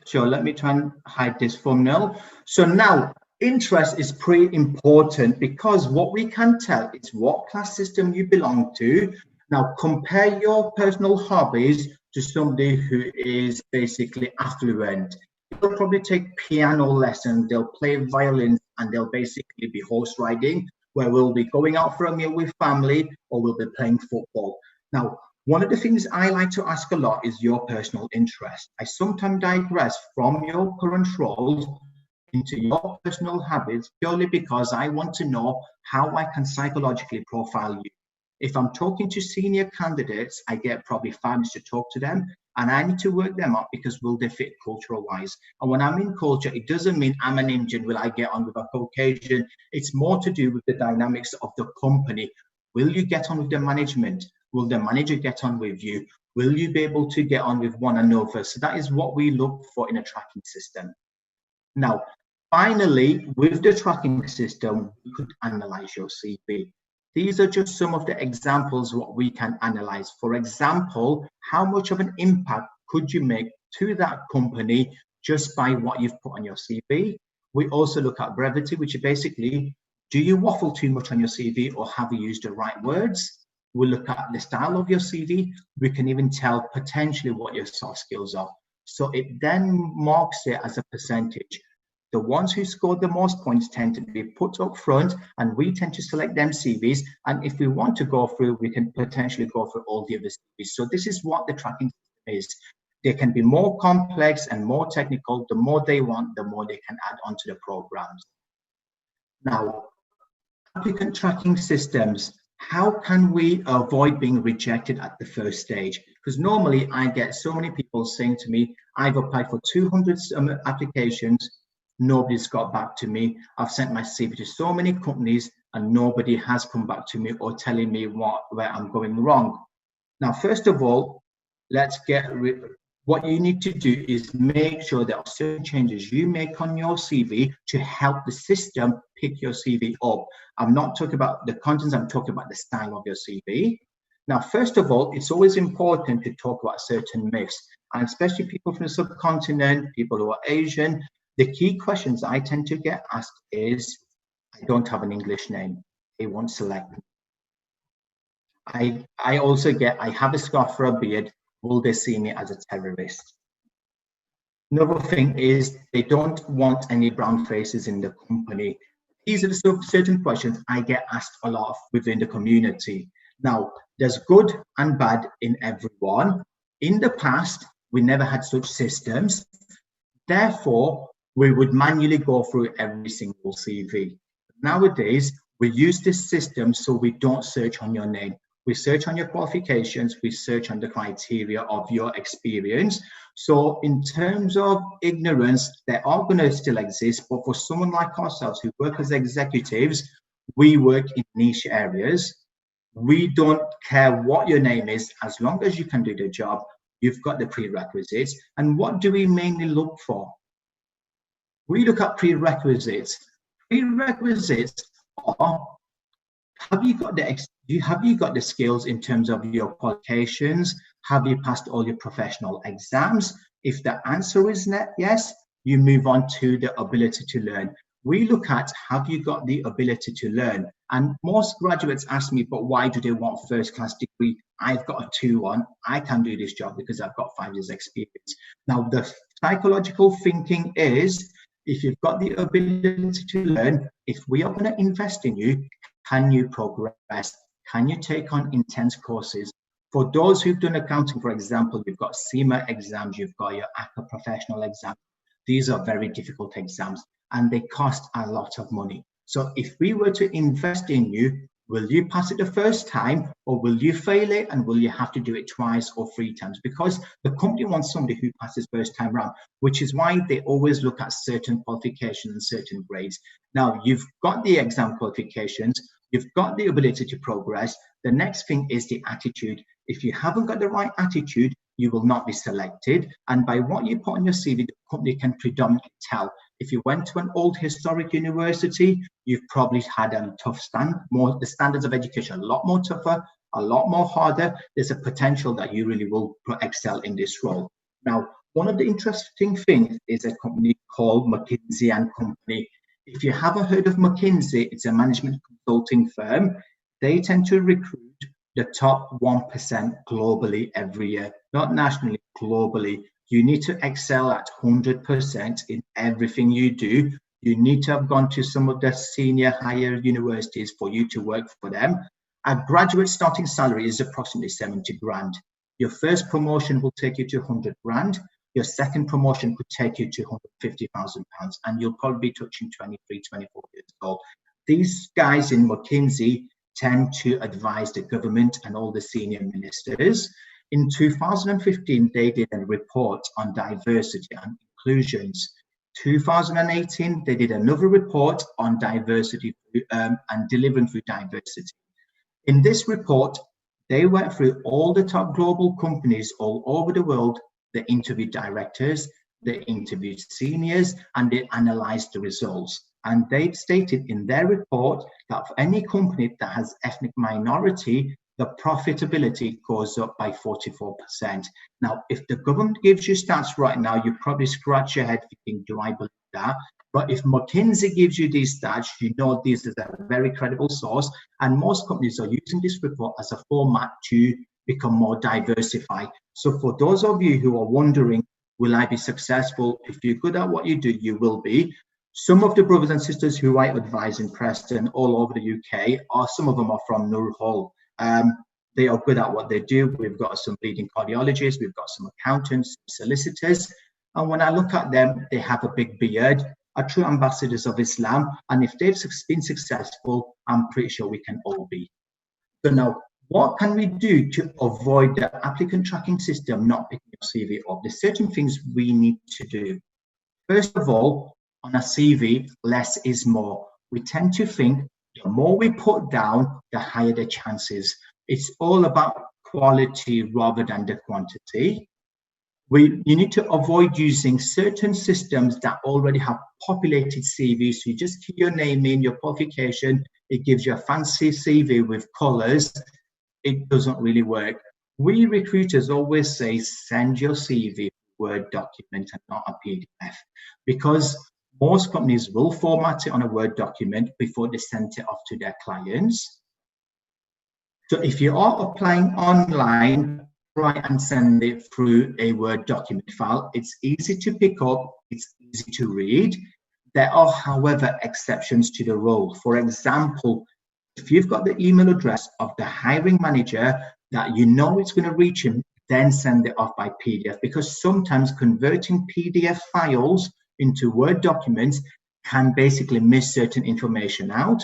Speaker 2: Sure, let me try and hide this thumbnail. So now, interest is pretty important because what we can tell is what class system you belong to. Now, compare your personal hobbies to somebody who is basically affluent. They'll probably take piano lessons, they'll play violin, and they'll basically be horse riding, where we'll be going out for a meal with family or we'll be playing football. Now, one of the things I like to ask a lot is your personal interest. I sometimes digress from your current roles into your personal habits purely because I want to know how I can psychologically profile you. If I'm talking to senior candidates, I get probably 5 minutes to talk to them, and I need to work them up because will they fit cultural wise. And when I'm in culture, it doesn't mean I'm an Indian, will I get on with a Caucasian? It's more to do with the dynamics of the company. Will you get on with the management? Will the manager get on with you? Will you be able to get on with one another? So that is what we look for in a tracking system. Now, finally, with the tracking system, we could analyze your CV. These are just some of the examples what we can analyze. For example, how much of an impact could you make to that company just by what you've put on your CV? We also look at brevity, which is basically, do you waffle too much on your CV or have you used the right words? We look at the style of your CV. We can even tell potentially what your soft skills are. So it then marks it as a percentage. The ones who scored the most points tend to be put up front, and we tend to select them CVs. And if we want to go through, we can potentially go through all the other CVs. So this is what the tracking system is. They can be more complex and more technical. The more they want, the more they can add onto the programs. Now, applicant tracking systems. How can we avoid being rejected at the first stage? Because normally I get so many people saying to me, I've applied for 200 applications, nobody's got back to me. I've sent my CV to so many companies and nobody has come back to me or telling me where I'm going wrong. Now, first of all, let's what you need to do is make sure there are certain changes you make on your CV to help the system pick your CV up. I'm not talking about the contents, I'm talking about the style of your CV. Now, first of all, it's always important to talk about certain myths, and especially people from the subcontinent, people who are Asian. The key questions I tend to get asked is, I don't have an English name. They won't select me. I also get, I have a scarf for a beard. Will they see me as a terrorist? Another thing is they don't want any brown faces in the company. These are the certain questions I get asked a lot within the community. Now, there's good and bad in everyone. In the past, we never had such systems. Therefore, we would manually go through every single CV. Nowadays, we use this system so we don't search on your name. We search on your qualifications, we search on the criteria of your experience. So in terms of ignorance, they are going to still exist, but for someone like ourselves who work as executives, we work in niche areas. We don't care what your name is, as long as you can do the job, you've got the prerequisites. And what do we mainly look for? We look at prerequisites. Prerequisites are, have you got the skills in terms of your qualifications? Have you passed all your professional exams? If the answer is yes, you move on to the ability to learn. We look at, have you got the ability to learn? And most graduates ask me, but why do they want first-class degree? I've got a 2-1. I can do this job because I've got 5 years experience. Now, the psychological thinking is, if you've got the ability to learn, if we are going to invest in you, can you progress? Can you take on intense courses? For those who've done accounting, for example, you've got CIMA exams, you've got your ACCA professional exam. These are very difficult exams and they cost a lot of money. So if we were to invest in you, Will you pass it the first time, or will you fail it and will you have to do it twice or 3 times? Because the company wants somebody who passes first time round, which is why they always look at certain qualifications and certain grades. Now, you've got the exam qualifications, you've got the ability to progress. The next thing is the attitude. If you haven't got the right attitude, you will not be selected. And by what you put on your CV, the company can predominantly tell. If you went to an old historic university, you've probably had a tough the standards of education a lot more tougher, a lot more harder. There's a potential that you really will excel in this role. Now, one of the interesting things is a company called McKinsey & Company. If you haven't heard of McKinsey, it's a management consulting firm. They tend to recruit the top 1% globally every year, not nationally, globally. You need to excel at 100% in everything you do. You need to have gone to some of the senior higher universities for you to work for them. A graduate starting salary is approximately 70 grand. Your first promotion will take you to 100 grand. Your second promotion could take you to 150,000 pounds, and you'll probably be touching 23, 24 years old. These guys in McKinsey tend to advise the government and all the senior ministers. In 2015, they did a report on diversity and inclusions. 2018, they did another report on diversity and delivering through diversity. In this report, they went through all the top global companies all over the world. They interviewed directors, they interviewed seniors, and they analyzed the results. And they stated in their report that for any company that has ethnic minority, the profitability goes up by 44%. Now, if the government gives you stats right now, you probably scratch your head thinking, do I believe that? But if McKinsey gives you these stats, you know this is a very credible source. And most companies are using this report as a format to become more diversified. So for those of you who are wondering, will I be successful? If you're good at what you do, you will be. Some of the brothers and sisters who I advise in Preston all over the UK, some of them are from Nur Hall. They are good at what they do. We've got some leading cardiologists, we've got some accountants, solicitors. And when I look at them, they have a big beard, are true ambassadors of Islam. And if they've been successful, I'm pretty sure we can all be. So now, what can we do to avoid the applicant tracking system not picking your CV up? There's certain things we need to do. First of all, on a CV, less is more. We tend to think the more we put down, the higher the chances. It's all about quality rather than the quantity. You need to avoid using certain systems that already have populated CVs. So you just keep your name in, your qualification, it gives you a fancy CV with colors. It doesn't really work. We recruiters always say, send your CV Word document and not a PDF, because most companies will format it on a Word document before they send it off to their clients. So if you are applying online, try and send it through a Word document file. It's easy to pick up, it's easy to read. There are, however, exceptions to the rule. For example, if you've got the email address of the hiring manager that you know it's going to reach him, then send it off by PDF, because sometimes converting PDF files into Word documents can basically miss certain information out.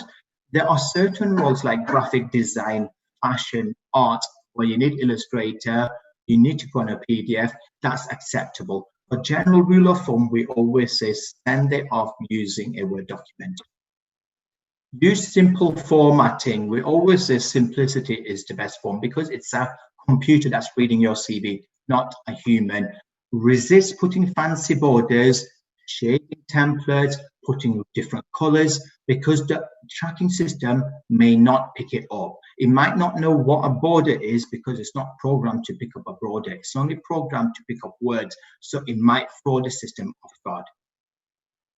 Speaker 2: There are certain roles like graphic design, fashion, art, where you need Illustrator, you need to go on a PDF, that's acceptable. A general rule of thumb, we always say send it off using a Word document. Use simple formatting. We always say simplicity is the best form, because it's a computer that's reading your CV, not a human. Resist putting fancy borders, shading templates, putting different colors, because the tracking system may not pick it up. It might not know what a border is because it's not programmed to pick up a border. It's only programmed to pick up words, so it might throw the system off guard.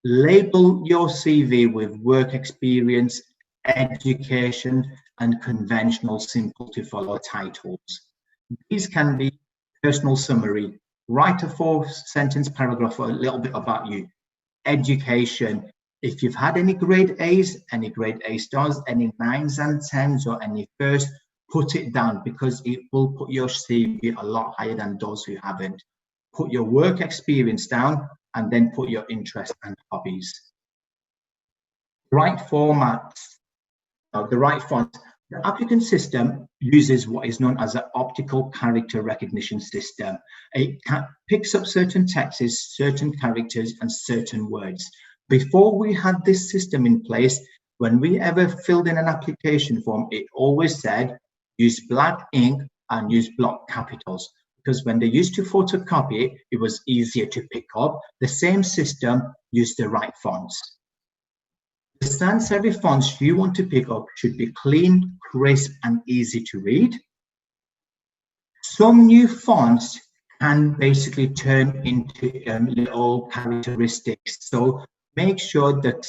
Speaker 2: Label your CV with work experience, education, and conventional simple to follow titles. These can be personal summary, write a 4-sentence paragraph or a little bit about you. Education, if you've had any grade A's, any grade A stars, any 9s and 10s, or any first, put it down, because it will put your CV a lot higher than those who haven't. Put your work experience down, and then put your interests and hobbies. Right formats, the right font. The applicant system uses what is known as an optical character recognition system. It picks up certain texts, certain characters, and certain words. Before we had this system in place, when we ever filled in an application form, it always said use black ink and use block capitals, because when they used to photocopy it, it was easier to pick up. The same system used the right fonts. The sans serif fonts you want to pick up should be clean, crisp, and easy to read. Some new fonts can basically turn into little characteristics. So make sure that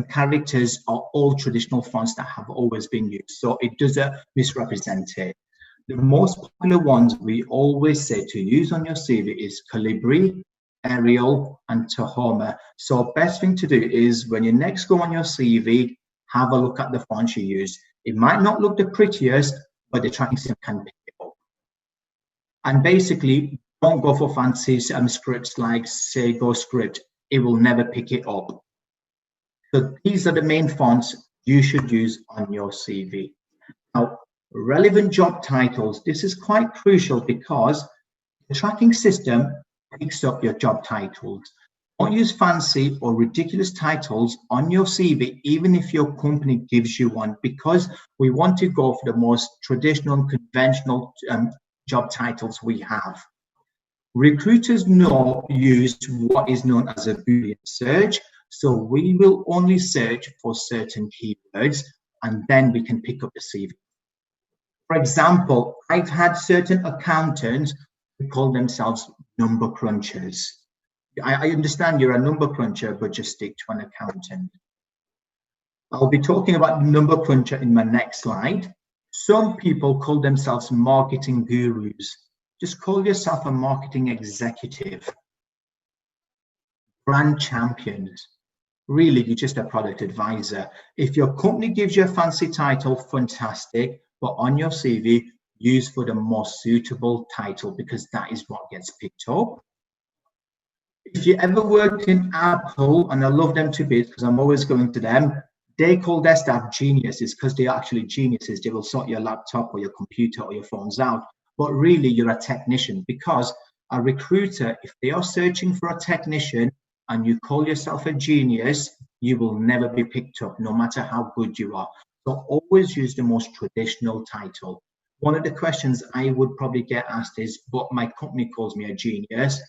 Speaker 2: characters are all traditional fonts that have always been used, so it doesn't misrepresent it. The most popular ones we always say to use on your CV is Calibri, Arial, and Tahoma. So best thing to do is when you next go on your CV, have a look at the fonts you use. It might not look the prettiest, but the tracking system can pick it up. And basically, don't go for fancy scripts like Sego script. It will never pick it up. So these are the main fonts you should use on your CV. Now, relevant job titles. This is quite crucial because the tracking system picks up your job titles. Don't use fancy or ridiculous titles on your CV, even if your company gives you one, because we want to go for the most traditional and conventional job titles we have. Recruiters use what is known as a Boolean search. So we will only search for certain keywords and then we can pick up the CV. For example, I've had certain accountants who call themselves number crunchers. I understand you're a number cruncher, but just stick to an accountant. I'll be talking about number cruncher in my next slide. Some people call themselves marketing gurus. Just call yourself a marketing executive. Brand champions. Really, you're just a product advisor. If your company gives you a fancy title, fantastic, but on your CV, use for the most suitable title because that is what gets picked up. If you ever worked in Apple, and I love them to bits because I'm always going to them, they call their staff geniuses because they are actually geniuses. They will sort your laptop or your computer or your phones out. But really, you're a technician, because a recruiter, if they are searching for a technician and you call yourself a genius, you will never be picked up, no matter how good you are. So always use the most traditional title. One of the questions I would probably get asked is, but my company calls me a genius.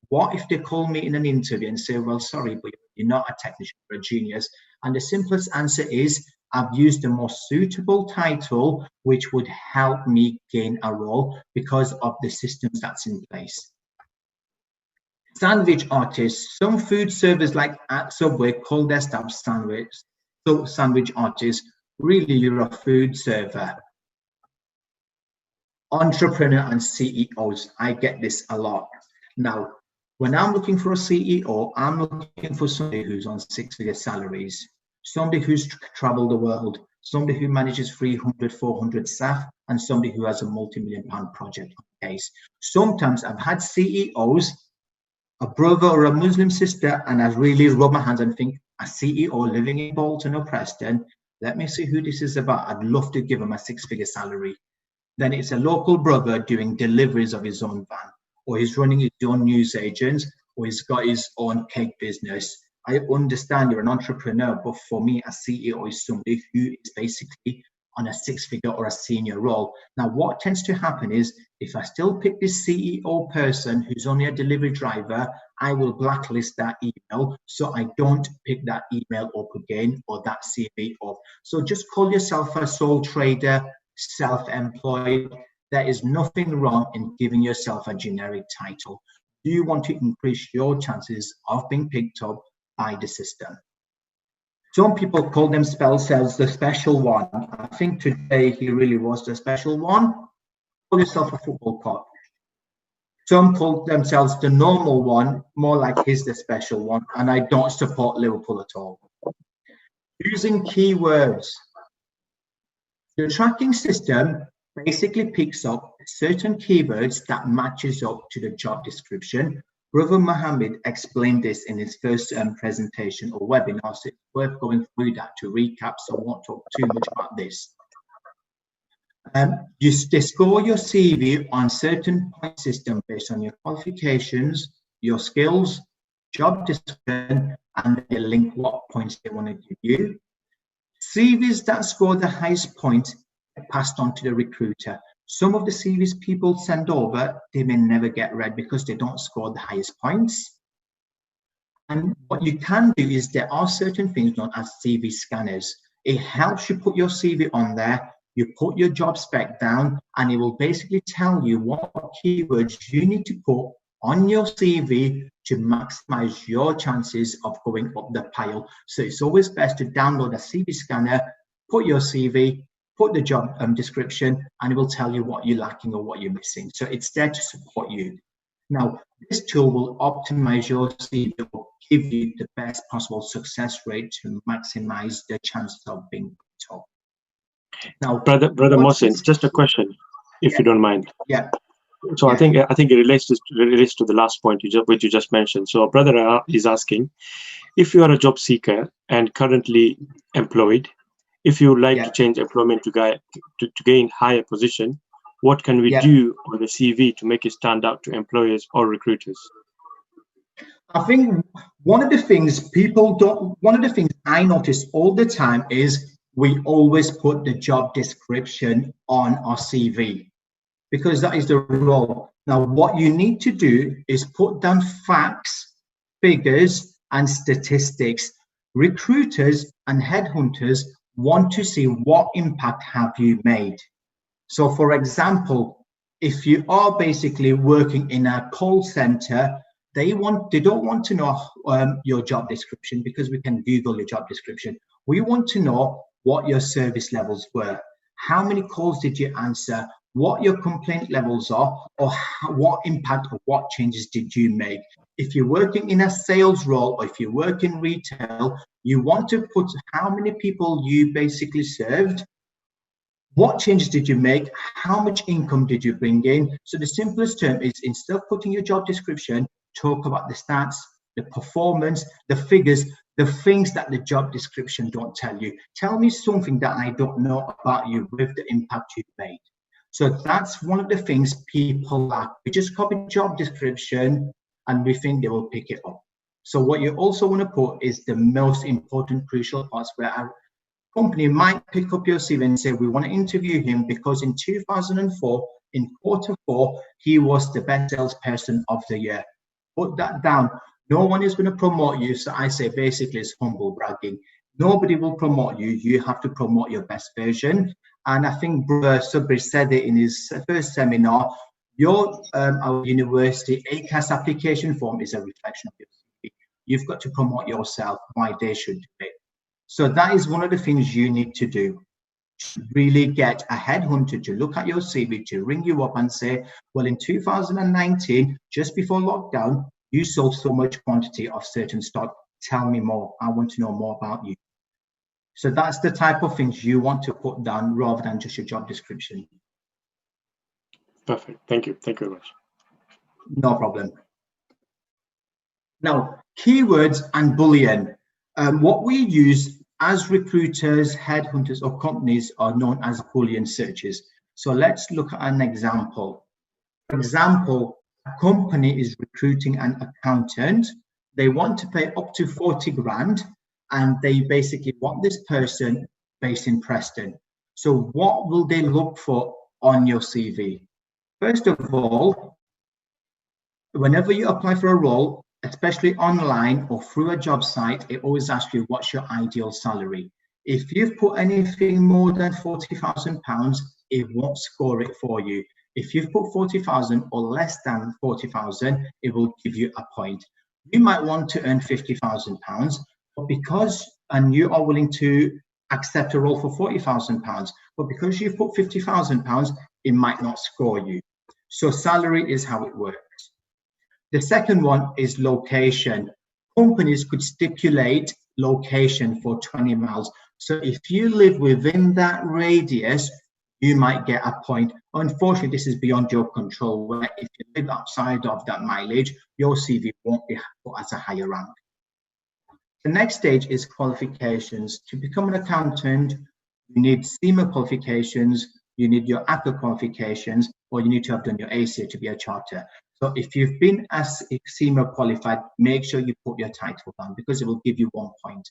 Speaker 2: What if they call me in an interview and say, well, sorry, but you're not a technician, you're a genius? And the simplest answer is, I've used the most suitable title, which would help me gain a role because of the systems that's in place. Sandwich artists. Some food servers like at Subway call their staff sandwich artists. Really, you're a food server. Entrepreneur and CEOs. I get this a lot. Now, when I'm looking for a CEO, I'm looking for somebody who's on six-figure salaries, somebody who's traveled the world, somebody who manages 300, 400 staff, and somebody who has a multi-million-pound project on case. Sometimes I've had CEOs, a brother or a Muslim sister, and I really rub my hands and think, a CEO living in Bolton or Preston, let me see who this is about. I'd love to give him a six-figure salary. Then it's a local brother doing deliveries of his own van, or he's running his own news agents, or he's got his own cake business. I understand you're an entrepreneur, but for me, a CEO is somebody who is basically on a six-figure or a senior role. Now, what tends to happen is, if I still pick this CEO person who's only a delivery driver, I will blacklist that email, so I don't pick that email up again or that CV up. So just call yourself a sole trader, self-employed. There is nothing wrong in giving yourself a generic title. Do you want to increase your chances of being picked up by the system? Some people call themselves the special one. I think today he really was the special one. Call yourself a football coach. Some call themselves the normal one, more like he's the special one, and I don't support Liverpool at all. Using keywords. The tracking system basically picks up certain keywords that matches up to the job description. Brother Mohammed explained this in his first presentation or webinar, so it's worth going through that to recap, so I won't talk too much about this. They score your CV on certain point system based on your qualifications, your skills, job description, and they link what points they want to give you. CVs that score the highest point are passed on to the recruiter. Some of the CVs people send over, they may never get read because they don't score the highest points. And what you can do is there are certain things known as CV scanners. It helps you put your CV on there, you put your job spec down, and it will basically tell you what keywords you need to put on your CV to maximize your chances of going up the pile. So it's always best to download a CV scanner, put your CV, put the job description, and it will tell you what you're lacking or what you're missing. So it's there to support you. Now, this tool will optimize your CV, give you the best possible success rate to maximize the chances of being picked up. Now,
Speaker 1: brother Mohsin, just a question, if you don't mind.
Speaker 2: Yeah.
Speaker 1: So yeah. I think it relates to the last point which you just mentioned. So a brother is asking, if you are a job seeker and currently employed, if you would like to change employment to gain higher position, what can we do on the CV to make it stand out to employers or recruiters?
Speaker 2: I think one of the things I notice all the time is we always put the job description on our CV because that is the role. Now, what you need to do is put down facts, figures, and statistics. Recruiters and headhunters want to see what impact have you made. So, for example, if you are basically working in a call center, they don't want to know your job description because we can Google your job description. We want to know what your service levels were, how many calls did you answer, what your complaint levels are, or what impact or what changes did you make. If you're working in a sales role or if you work in retail, you want to put how many people you basically served, what changes did you make, how much income did you bring in. So the simplest term is, instead of putting your job description, talk about the stats, the performance, the figures, the things that the job description don't tell you. Tell me something that I don't know about you with the impact you've made. So that's one of the things people lack. We just copy the job description and we think they will pick it up. So what you also want to put is the most important crucial parts where a company might pick up your CV and say, we want to interview him because in 2004, in Q4, he was the best salesperson of the year. Put that down. No one is going to promote you. So I say basically it's humble bragging. Nobody will promote you. You have to promote your best version. And I think Brother Sabri said it in his first seminar. Our university ACAS application form is a reflection of your CV. You've got to promote yourself, why they should do it. So that is one of the things you need to do. Really get a headhunter to look at your CV, to ring you up and say, well, in 2019, just before lockdown, you sold so much quantity of certain stock. Tell me more. I want to know more about you. So that's the type of things you want to put down rather than just your job description.
Speaker 1: Perfect. Thank you. Thank you very much.
Speaker 2: No problem. Now, keywords and Boolean. What we use as recruiters, headhunters, or companies are known as Boolean searches. So let's look at an example. For example, a company is recruiting an accountant. They want to pay up to 40 grand, and they basically want this person based in Preston. So what will they look for on your CV? First of all, whenever you apply for a role, especially online or through a job site, it always asks you what's your ideal salary. If you've put anything more than £40,000, it won't score it for you. If you've put 40,000 or less than 40,000, it will give you a point. You might want to earn £50,000, but and you are willing to accept a role for £40,000, but because you've put £50,000, it might not score you. So salary is how it works. The second one is location. Companies could stipulate location for 20 miles. So if you live within that radius, you might get a point. Unfortunately, this is beyond your control, where if you live outside of that mileage, your CV won't be put as a higher rank. The next stage is qualifications. To become an accountant, you need SEMA qualifications, you need your ACCA qualifications, or you need to have done your ACA to be a charter. So if you've been as senior qualified, make sure you put your title down because it will give you 1 point.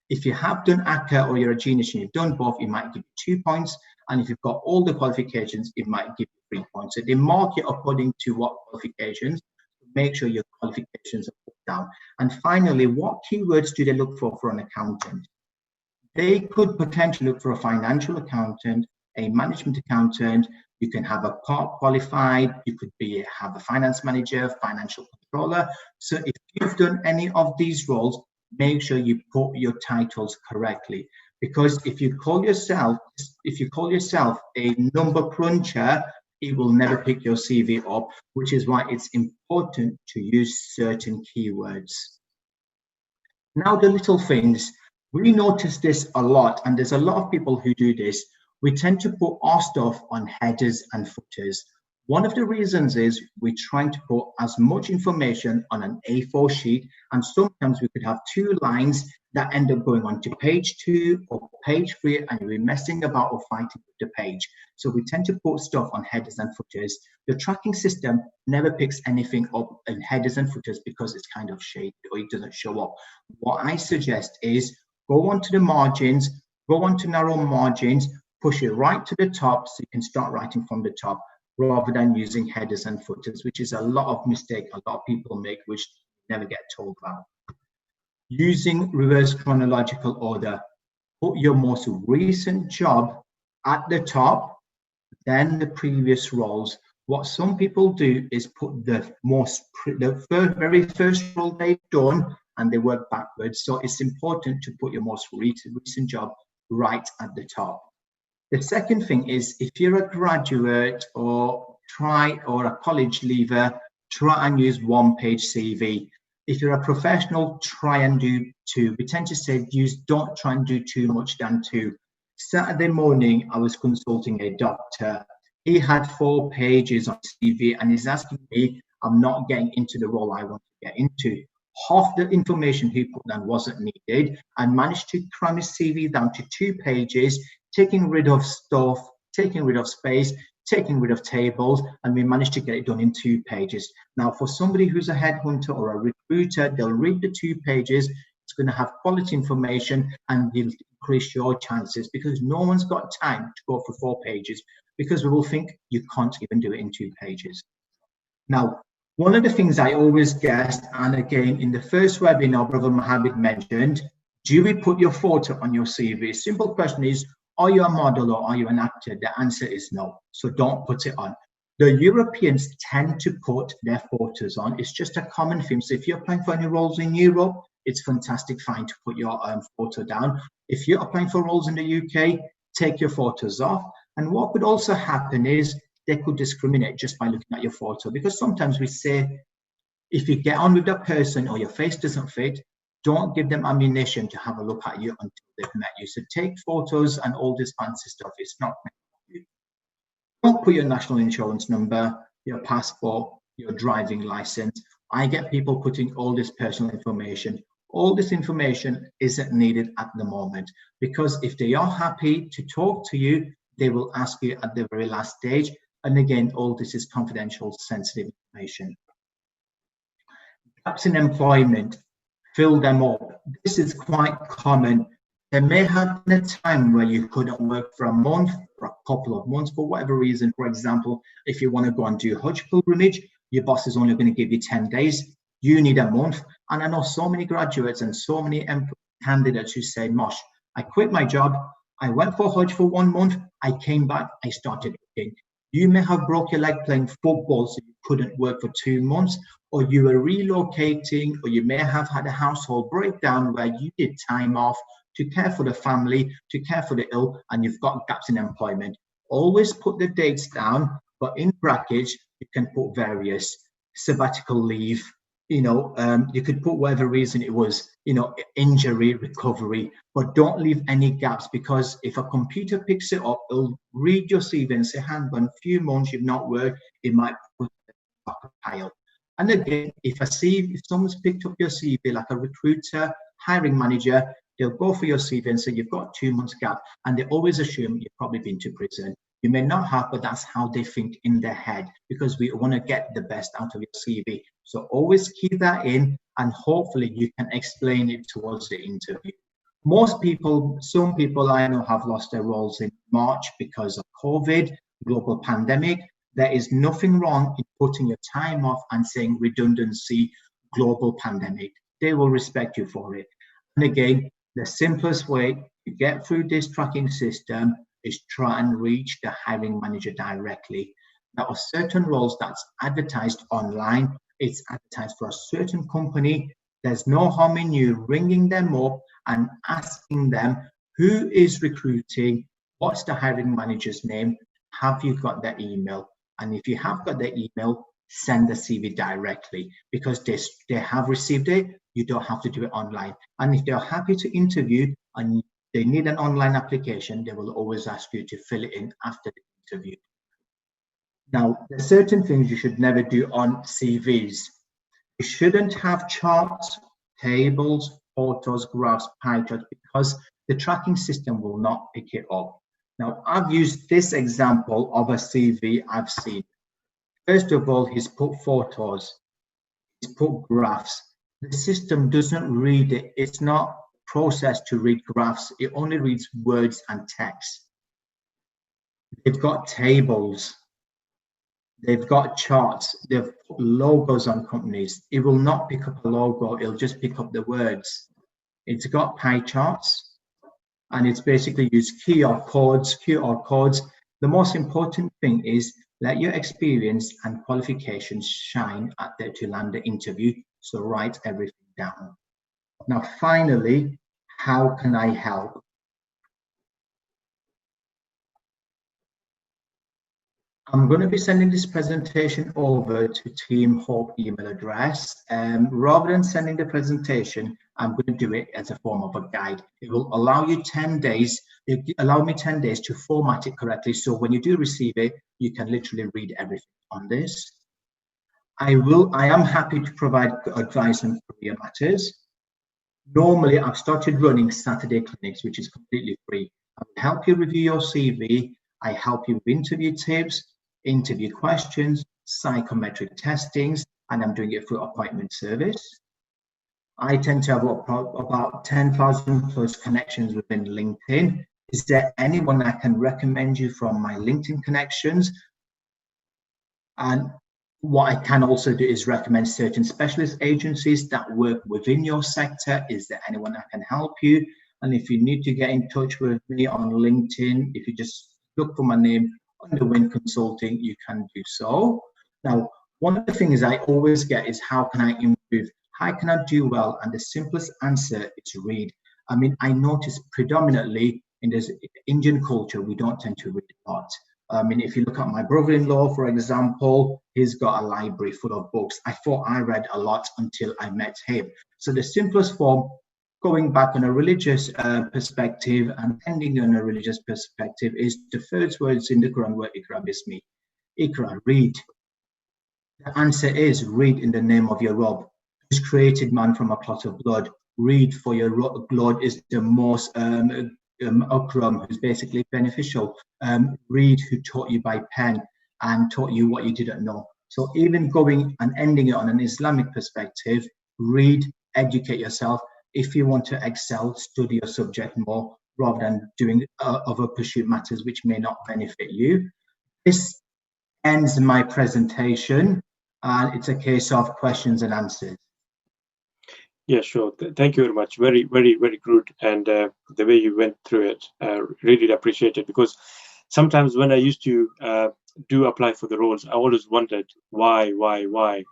Speaker 2: If you have done ACCA or you're a genius and you've done both, it might give you 2 points. And if you've got all the qualifications, it might give you 3 points. So they mark it according to what qualifications. Make sure your qualifications are put down. And finally, what keywords do they look for an accountant? They could potentially look for a financial accountant, a management accountant. You can have a part qualified. You could have a finance manager, financial controller. So if you've done any of these roles, make sure you put your titles correctly. Because if you call yourself a number cruncher, it will never pick your CV up, which is why it's important to use certain keywords. Now, the little things, we notice this a lot, and there's a lot of people who do this. We tend to put our stuff on headers and footers. One of the reasons is we're trying to put as much information on an A4 sheet, and sometimes we could have 2 lines that end up going on to page 2 or page 3, and we're messing about or fighting with the page. So we tend to put stuff on headers and footers. The tracking system never picks anything up in headers and footers because it's kind of shaded or it doesn't show up. What I suggest is go onto the margins, go onto narrow margins, push it right to the top so you can start writing from the top, rather than using headers and footers, which is a lot of mistake a lot of people make, which never get told about. Using reverse chronological order. Put your most recent job at the top, then the previous roles. What some people do is put the very first role they've done and they work backwards. So it's important to put your most recent job right at the top. The second thing is, if you're a graduate or a college leaver, try and use 1-page CV. If you're a professional, try and do 2. We tend to say don't try and do too much than 2. Saturday morning, I was consulting a doctor. He had 4 pages on CV and he's asking me, I'm not getting into the role I want to get into. Half the information he put down wasn't needed, and managed to cram his CV down to 2 pages, taking rid of stuff, taking rid of space, taking rid of tables, and we managed to get it done in 2 pages. Now, for somebody who's a headhunter or a recruiter, they'll read the 2 pages. It's going to have quality information and will increase your chances, because no one's got time to go for 4 pages, because we will think you can't even do it in 2 pages. Now, one of the things I always guess, and again, in the first webinar, Brother Mohammed mentioned, do we put your photo on your CV? Simple question is, are you a model or are you an actor? The answer is no. So don't put it on. The Europeans tend to put their photos on. It's just a common theme. So if you're applying for any roles in Europe, it's fantastic, fine to put your photo down. If you're applying for roles in the UK, take your photos off. And what could also happen is they could discriminate just by looking at your photo, because sometimes we say, if you get on with that person or your face doesn't fit, don't give them ammunition to have a look at you until they've met you. So take photos and all this fancy stuff. It's not meant for you. Don't put your national insurance number, your passport, your driving license. I get people putting all this personal information. All this information isn't needed at the moment, because if they are happy to talk to you, they will ask you at the very last stage. And again, all this is confidential, sensitive information. Gaps in employment, fill them up. This is quite common. There may have been a time where you couldn't work for a month or a couple of months for whatever reason. For example, if you want to go and do Hajj pilgrimage, your boss is only going to give you 10 days. You need a month. And I know so many graduates and so many candidates who say, Mosh, I quit my job. I went for Hajj for 1 month. I came back. I started working. You may have broke your leg playing football, so you couldn't work for 2 months, or you were relocating, or you may have had a household breakdown where you did time off to care for the family, to care for the ill, and you've got gaps in employment. Always put the dates down, but in brackets, you can put various sabbatical leave. You could put whatever reason it was, injury, recovery, but don't leave any gaps, because if a computer picks it up, it'll read your CV and say, hang on, a few months you've not worked, it might put it back a pile. And again, if someone's picked up your CV, like a recruiter, hiring manager, they'll go for your CV and say, you've got 2 months gap, and they always assume you've probably been to prison. You may not have, but that's how they think in their head, because we want to get the best out of your CV. So always keep that in, and hopefully you can explain it towards the interview. Most people, some people I know have lost their roles in March because of COVID, global pandemic. There is nothing wrong in putting your time off and saying redundancy, global pandemic. They will respect you for it. And again, the simplest way to get through this tracking system is try and reach the hiring manager directly. There are certain roles that's advertised online. It's advertised for a certain company. There's no harm in you ringing them up and asking them who is recruiting, what's the hiring manager's name, have you got their email? And if you have got their email, send the CV directly, because they have received it. You don't have to do it online. And if they're happy to interview and they need an online application, they will always ask you to fill it in after the interview. Now, there's certain things you should never do on CVs. You shouldn't have charts, tables, photos, graphs, pie charts, because the tracking system will not pick it up. Now, I've used this example of a CV I've seen. First of all, he's put photos, he's put graphs. The system doesn't read it. It's not processed to read graphs. It only reads words and text. They've got tables. They've got charts. They've put logos on companies. It will not pick up a logo. It'll just pick up the words. It's got pie charts, and it's basically used QR codes. The most important thing is let your experience and qualifications shine at the to land the interview. So write everything down. Now, finally, how can I help? I'm going to be sending this presentation over to Team Hope email address. Rather than sending the presentation, I'm going to do it as a form of a guide. It will allow you 10 days. Allow me 10 days to format it correctly. So when you do receive it, you can literally read everything on this. I am happy to provide advice on career matters. Normally, I've started running Saturday clinics, which is completely free. I will help you review your CV. I help you with interview tips, interview questions, psychometric testings, and I'm doing it through appointment service. I tend to have about 10,000 plus connections within LinkedIn. Is there anyone I can recommend you from my LinkedIn connections? And what I can also do is recommend certain specialist agencies that work within your sector. Is there anyone that can help you? And if you need to get in touch with me on LinkedIn, if you just look for my name under Win Consulting, you can do so. Now, one of the things I always get is how can I improve? How can I do well? And the simplest answer is read. I mean, I notice predominantly in this Indian culture, we don't tend to read a lot. I mean, if you look at my brother-in-law, for example, he's got a library full of books. I thought I read a lot until I met him. So the simplest form, going back on a religious perspective and ending on a religious perspective, is the first words in the Quran were Ikra Bismi. Ikra, read. The answer is read in the name of your Rabb, who's created man from a clot of blood. Read, for your Lord is the most Akram, who's basically beneficial. Read, who taught you by pen and taught you what you didn't know. So even going and ending it on an Islamic perspective, read, educate yourself. If you want to excel, study your subject more rather than doing other pursuit matters which may not benefit you. This ends my presentation, and it's a case of questions and answers.
Speaker 1: Yeah, sure. Thank you very much. Very, very, very good. And the way you went through it, really appreciate it, because sometimes when I used to do apply for the roles, I always wondered why my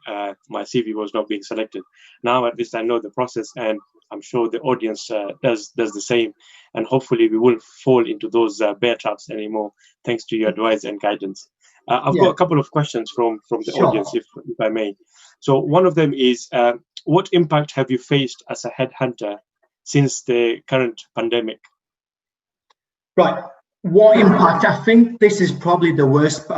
Speaker 1: CV was not being selected. Now at least I know the process, and I'm sure the audience does the same. And hopefully we won't fall into those bear traps anymore, thanks to your advice and guidance. I've got a couple of questions from the audience, if I may. So one of them is, what impact have you faced as a headhunter since the current pandemic?
Speaker 2: Right. What impact? I think this is probably the worst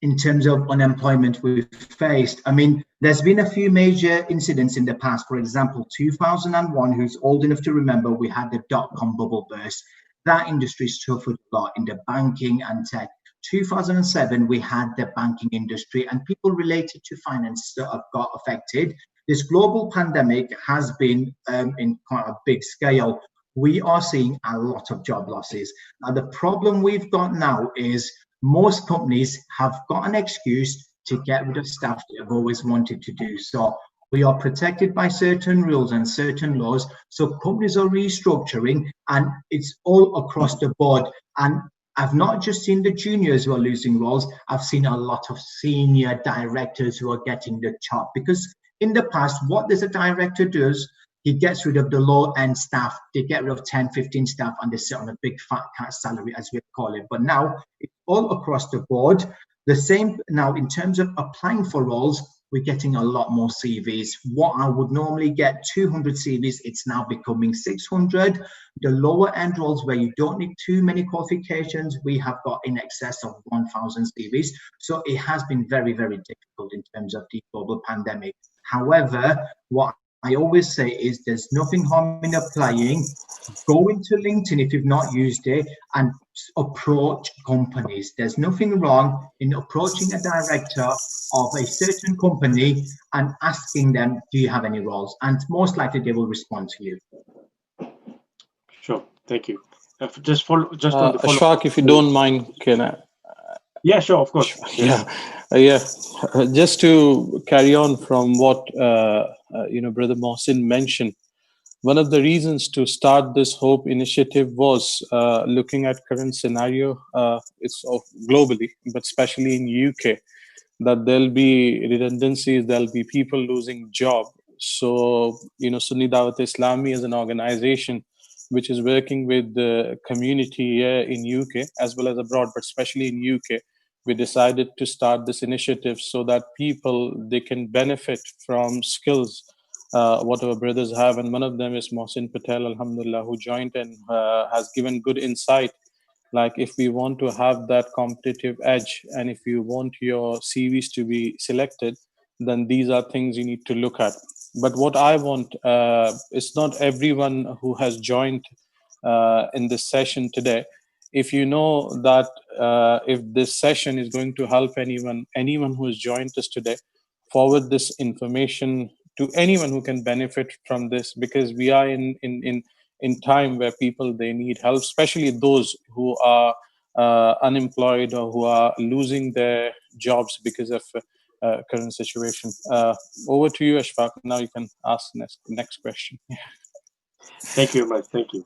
Speaker 2: in terms of unemployment we've faced. I mean, there's been a few major incidents in the past. For example, 2001, who's old enough to remember, we had the dot-com bubble burst. That industry suffered a lot in the banking and tech. 2007, we had the banking industry and people related to finance that have got affected. This global pandemic has been in quite a big scale. We are seeing a lot of job losses. Now, the problem we've got now is most companies have got an excuse to get rid of staff that have always wanted to do so. We are protected by certain rules and certain laws. So companies are restructuring, and it's all across the board. And I've not just seen the juniors who are losing roles, I've seen a lot of senior directors who are getting the chop. Because in the past, what does a director do? He gets rid of the low-end staff. They get rid of 10, 15 staff, and they sit on a big fat cat salary, as we call it. But now, it's all across the board. The same now, in terms of applying for roles, we're getting a lot more CVs. What I would normally get 200 CVs, it's now becoming 600. The lower end roles where you don't need too many qualifications, we have got in excess of 1,000 CVs. So it has been very, very difficult in terms of the global pandemic. However, what I always say is there's nothing harm in applying. Go into LinkedIn if you've not used it and approach companies. There's nothing wrong in approaching a director of a certain company and asking them, do you have any roles? And most likely they will respond to you.
Speaker 1: Sure, thank you. Just on the follow.
Speaker 3: Ashfaq, if you don't mind, can I?
Speaker 1: Yeah, sure, of course.
Speaker 3: Yeah. Just to carry on from what Brother Mohsin mentioned, one of the reasons to start this Hope initiative was looking at current scenario. It's globally, but especially in UK, that there'll be redundancies, there'll be people losing job. So Sunni Dawat Islami is an organization which is working with the community here in UK as well as abroad, but especially in UK. We decided to start this initiative so that people, they can benefit from skills, what our brothers have. And one of them is Mohsin Patel, alhamdulillah, who joined and has given good insight. Like if we want to have that competitive edge and if you want your CVs to be selected, then these are things you need to look at. But what I want, it's not everyone who has joined in this session today. If you know that if this session is going to help anyone who has joined us today, forward this information to anyone who can benefit from this, because we are in time where people, they need help, especially those who are unemployed or who are losing their jobs because of current situation. Over to you, Ashfaq. Now you can ask next question.
Speaker 1: Thank you very much. Thank you.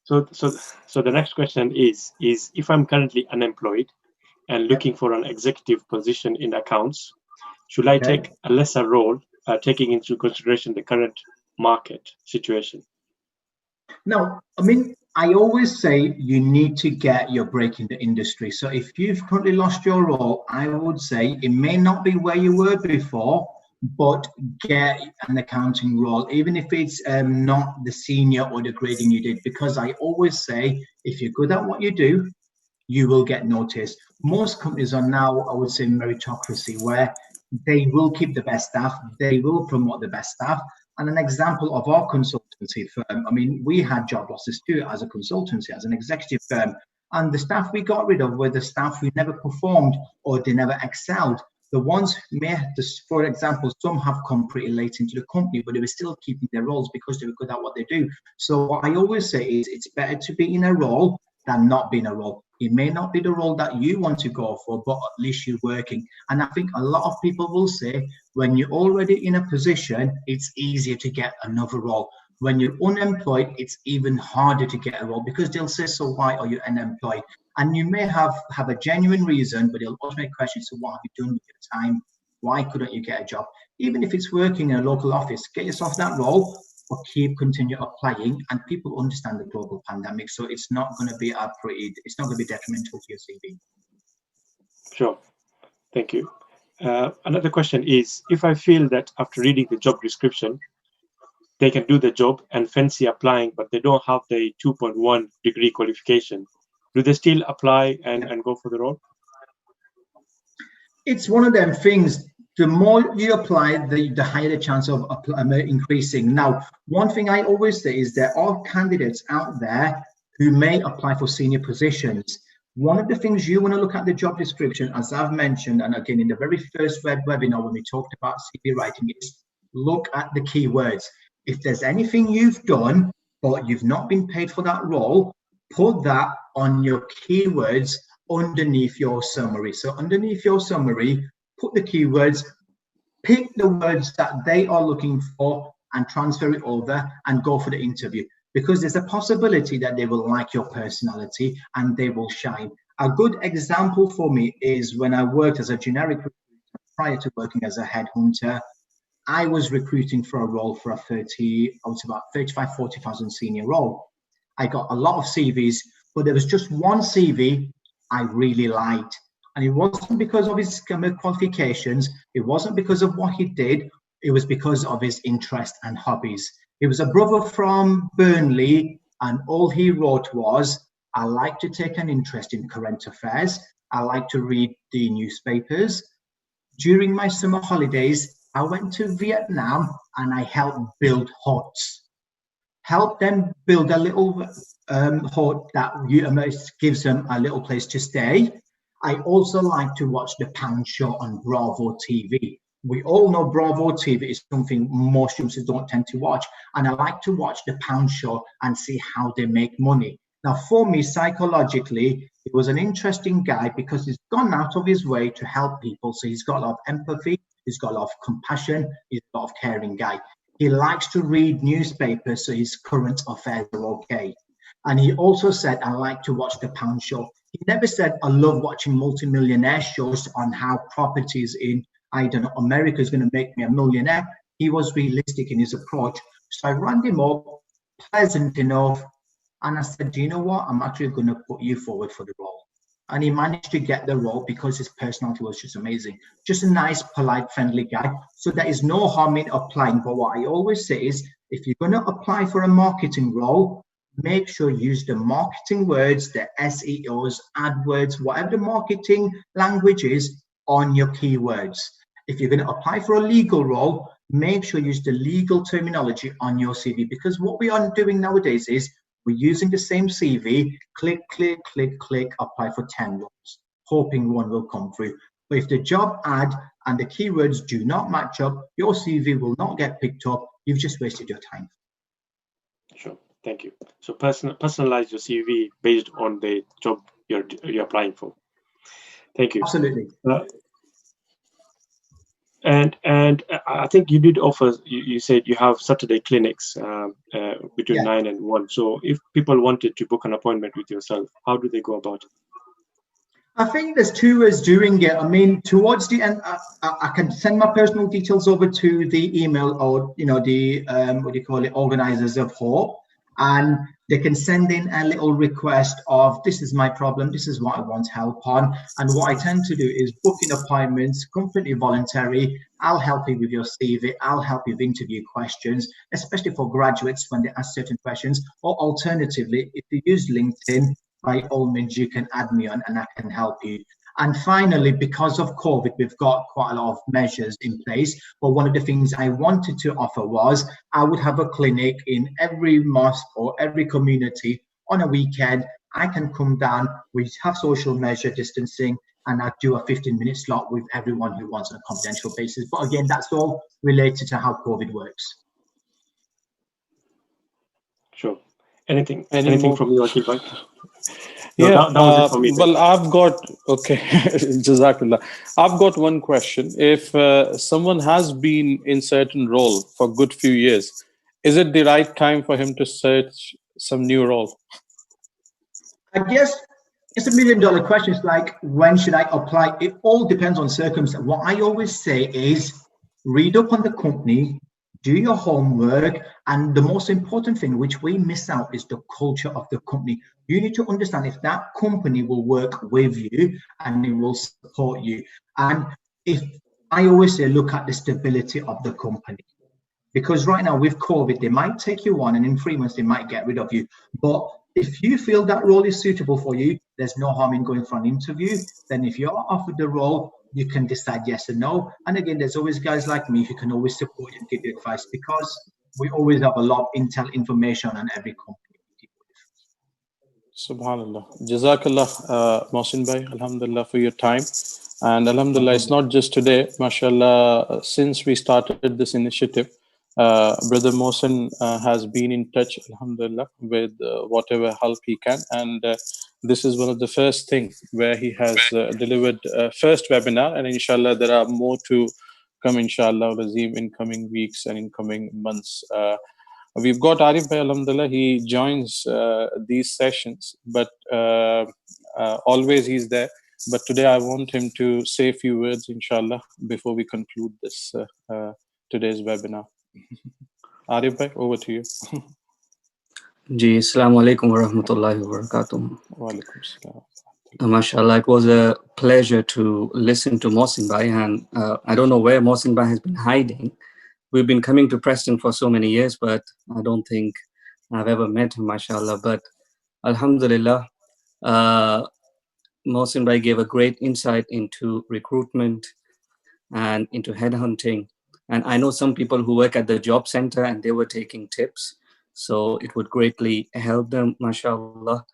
Speaker 1: So the next question is if I'm currently unemployed and looking for an executive position in accounts, should I take a lesser role, taking into consideration the current market situation?
Speaker 2: No, I mean, I always say you need to get your break in the industry. So if you've currently lost your role, I would say it may not be where you were before, but get an accounting role, even if it's not the senior or the grading you did, because I always say, if you're good at what you do, you will get noticed. Most companies are now, I would say, meritocracy, where they will keep the best staff, they will promote the best staff. And an example of our consultancy firm, I mean, we had job losses too as a consultancy, as an executive firm, and the staff we got rid of were the staff who never performed or they never excelled. The ones, for example, some have come pretty late into the company, but they were still keeping their roles because they were good at what they do. So what I always say is it's better to be in a role than not be in a role. It may not be the role that you want to go for, but at least you're working. And I think a lot of people will say when you're already in a position, it's easier to get another role. When you're unemployed, it's even harder to get a role because they'll say, so why are you unemployed? And you may have a genuine reason, but they'll also make questions. So what have you done with your time? Why couldn't you get a job? Even if it's working in a local office, get yourself that role, or continue applying. And people understand the global pandemic, so it's not going to be it's not going to be detrimental to your CV.
Speaker 1: Sure, thank you. Another question is, if I feel that after reading the job description, they can do the job and fancy applying, but they don't have the 2.1 degree qualification, do they still apply and go for the role?
Speaker 2: It's one of them things. The more you apply, the higher the chance of increasing. Now, one thing I always say is there are candidates out there who may apply for senior positions, One of the things you want to look at the job description, as I've mentioned, and again in the very first webinar when we talked about CV writing, is look at the keywords. If there's anything you've done but you've not been paid for that role, put that on your keywords underneath your summary. So underneath your summary, put the keywords, pick the words that they are looking for and transfer it over and go for the interview, because there's a possibility that they will like your personality and they will shine. A good example for me is when I worked as a generic recruiter prior to working as a headhunter. I was recruiting for a role for about 35, 40,000 senior role. I got a lot of CVs, but there was just one CV I really liked. And it wasn't because of his qualifications. It wasn't because of what he did. It was because of his interest and hobbies. He was a brother from Burnley, and all he wrote was, I like to take an interest in current affairs. I like to read the newspapers. During my summer holidays, I went to Vietnam and I helped build huts. Help them build a little hut that gives them a little place to stay. I also like to watch the Pound Show on Bravo TV. We all know Bravo TV is something most youngsters don't tend to watch. And I like to watch the Pound Show and see how they make money. Now, for me, psychologically, he was an interesting guy because he's gone out of his way to help people. So he's got a lot of empathy. He's got a lot of compassion. He's a lot of caring guy. He likes to read newspapers, so his current affairs are okay. And he also said, I like to watch the Pound Show. He never said, I love watching multi-millionaire shows on how properties in, I don't know, America is going to make me a millionaire. He was realistic in his approach. So I ran him up, pleasant enough. And I said, do you know what? I'm actually going to put you forward for the role. And he managed to get the role because his personality was just amazing. Just a nice, polite, friendly guy. So there is no harm in applying. But what I always say is, if you're going to apply for a marketing role, make sure you use the marketing words, the SEOs, AdWords, whatever the marketing language is on your keywords. If you're going to apply for a legal role, make sure you use the legal terminology on your CV, because what we are doing nowadays is we're using the same CV, click, click, click, click, apply for 10 roles, hoping one will come through. But if the job ad and the keywords do not match up, your CV will not get picked up. You've just wasted your time.
Speaker 1: Sure, thank you. So personalize your CV based on the job you're applying for. Thank you.
Speaker 2: Absolutely.
Speaker 1: And I think you did offer, you said you have Saturday clinics between 9 and 1. So if people wanted to book an appointment with yourself, how do they go about it?
Speaker 2: I think there's two ways doing it. I mean, towards the end, I can send my personal details over to the email or, the, organizers of Hope. And they can send in a little request of, this is my problem, this is what I want help on. And what I tend to do is booking appointments, completely voluntary. I'll help you with your CV, I'll help you with interview questions, especially for graduates when they ask certain questions. Or alternatively, if you use LinkedIn, by all means, you can add me on and I can help you. And finally, because of COVID, we've got quite a lot of measures in place. But one of the things I wanted to offer was I would have a clinic in every mosque or every community on a weekend. I can come down, we have social measure distancing, and I do a 15-minute slot with everyone who wants on a confidential basis. But again, that's all related to how COVID works.
Speaker 1: Sure. Anything from you, Akil?
Speaker 3: No,
Speaker 1: yeah, that was it for me.
Speaker 3: Well, I've got, okay, Jazakallah. I've got one question. If someone has been in certain role for a good few years, is it the right time for him to search some new role?
Speaker 2: I guess it's $1 million question. It's like, when should I apply? It all depends on circumstance. What I always say is read up on the company, do your homework, and the most important thing, which we miss out, is the culture of the company. You need to understand if that company will work with you and it will support you. And if I always say, look at the stability of the company. Because right now with COVID, they might take you on and in 3 months, they might get rid of you. But if you feel that role is suitable for you, there's no harm in going for an interview. Then if you're offered the role, you can decide yes or no. And again, there's always guys like me who can always support you and give you advice, because we always have a lot of intel information on every company.
Speaker 3: Subhanallah. Jazakallah, Mohsin Bhai, Alhamdulillah for your time. And Alhamdulillah, it's not just today, mashallah, since we started this initiative, Brother Mohsin has been in touch, Alhamdulillah, with whatever help he can. And this is one of the first things where he has delivered first webinar. And inshallah, there are more to come, inshallah, Razim, in coming weeks and in coming months. We've got Arif Bhai, Alhamdulillah. He joins these sessions, but always he's there. But today I want him to say a few words, inshallah, before we conclude this today's webinar. Arif Bhai, over to you.
Speaker 4: Ji, Assalamu alaikum wa rahmatullahi wa barakatuh.
Speaker 3: Wa alaikum assalam.
Speaker 4: MashaAllah, it was a pleasure to listen to Mohsin Bhai, and I don't know where Mohsin Bhai has been hiding. We've been coming to Preston for so many years, but I don't think I've ever met him, mashallah. But alhamdulillah, Mohsin Bhai gave a great insight into recruitment and into headhunting. And I know some people who work at the job center and they were taking tips. So it would greatly help them, mashallah.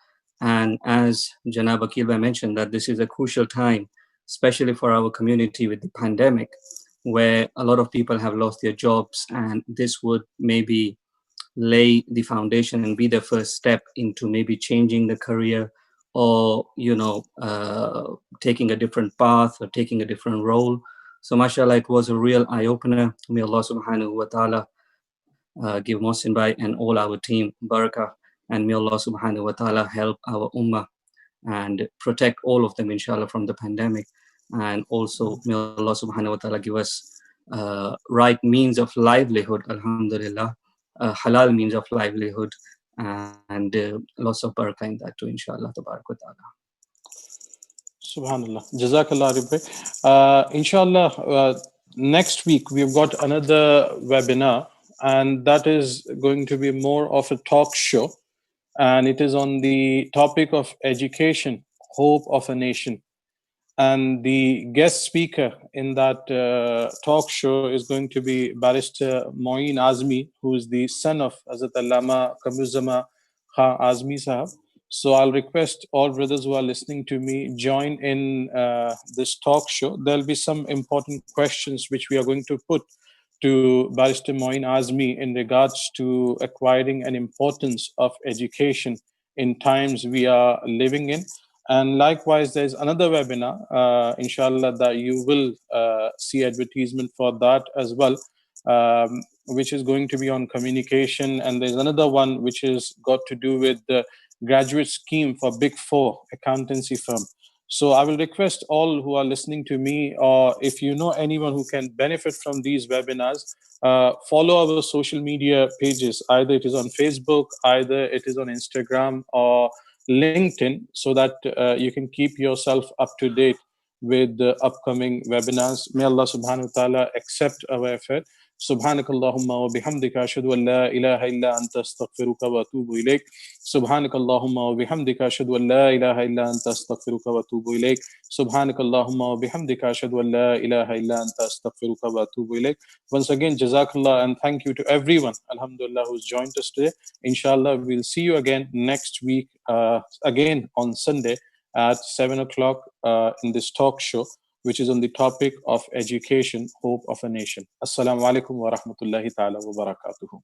Speaker 4: And as Janab Akil Bhai mentioned, that this is a crucial time, especially for our community with the pandemic, where a lot of people have lost their jobs, and this would maybe lay the foundation and be the first step into maybe changing the career, or taking a different path or taking a different role. So mashallah, it was a real eye-opener. May Allah subhanahu wa ta'ala give Mohsin Bhai and all our team barakah, and may Allah subhanahu wa ta'ala help our ummah and protect all of them, inshallah, from the pandemic. And also may Allah subhanahu wa ta'ala give us right means of livelihood, alhamdulillah, halal means of livelihood, and lots of barakah in that too, inshallah, tabarak wa ta'ala.
Speaker 3: Subhanallah. Jazakallah, Arif Bhai. Inshallah, next week we've got another webinar, and that is going to be more of a talk show. And it is on the topic of education, hope of a nation. And the guest speaker in that talk show is going to be Barrister Moeen Azmi, who is the son of Hazrat Allama Kamruzzama Khan Azmi Sahab. So I'll request all brothers who are listening to me join in this talk show. There'll be some important questions which we are going to put to Barrister Moeen Azmi in regards to acquiring an importance of education in times we are living in. And likewise, there's another webinar, inshallah, that you will see advertisement for that as well, which is going to be on communication. And there's another one which is got to do with the graduate scheme for Big Four accountancy firm. So I will request all who are listening to me, or if you know anyone who can benefit from these webinars, follow our social media pages. Either it is on Facebook, either it is on Instagram or LinkedIn, so that you can keep yourself up to date with the upcoming webinars. May Allah subhanahu wa ta'ala accept our effort. Subhanakallahumma wa bihamdika ashhadu an la ilaha illa anta astaghfiruka wa atubu ilayk. Subhanakallahumma wa bihamdika ashhadu an la ilaha illa anta astaghfiruka wa atubu ilayk. Subhanakallahumma wa bihamdika ashhadu an la ilaha illa anta astaghfiruka wa atubu ilayk. Once again, jazakallah, and thank you to everyone, alhamdulillah, who's joined us today. Inshallah, we'll see you again next week, again on Sunday at 7 o'clock in this talk show, which is on the topic of education, hope of a nation. Assalamu alaikum wa rahmatullahi ta'ala wa barakatuhu.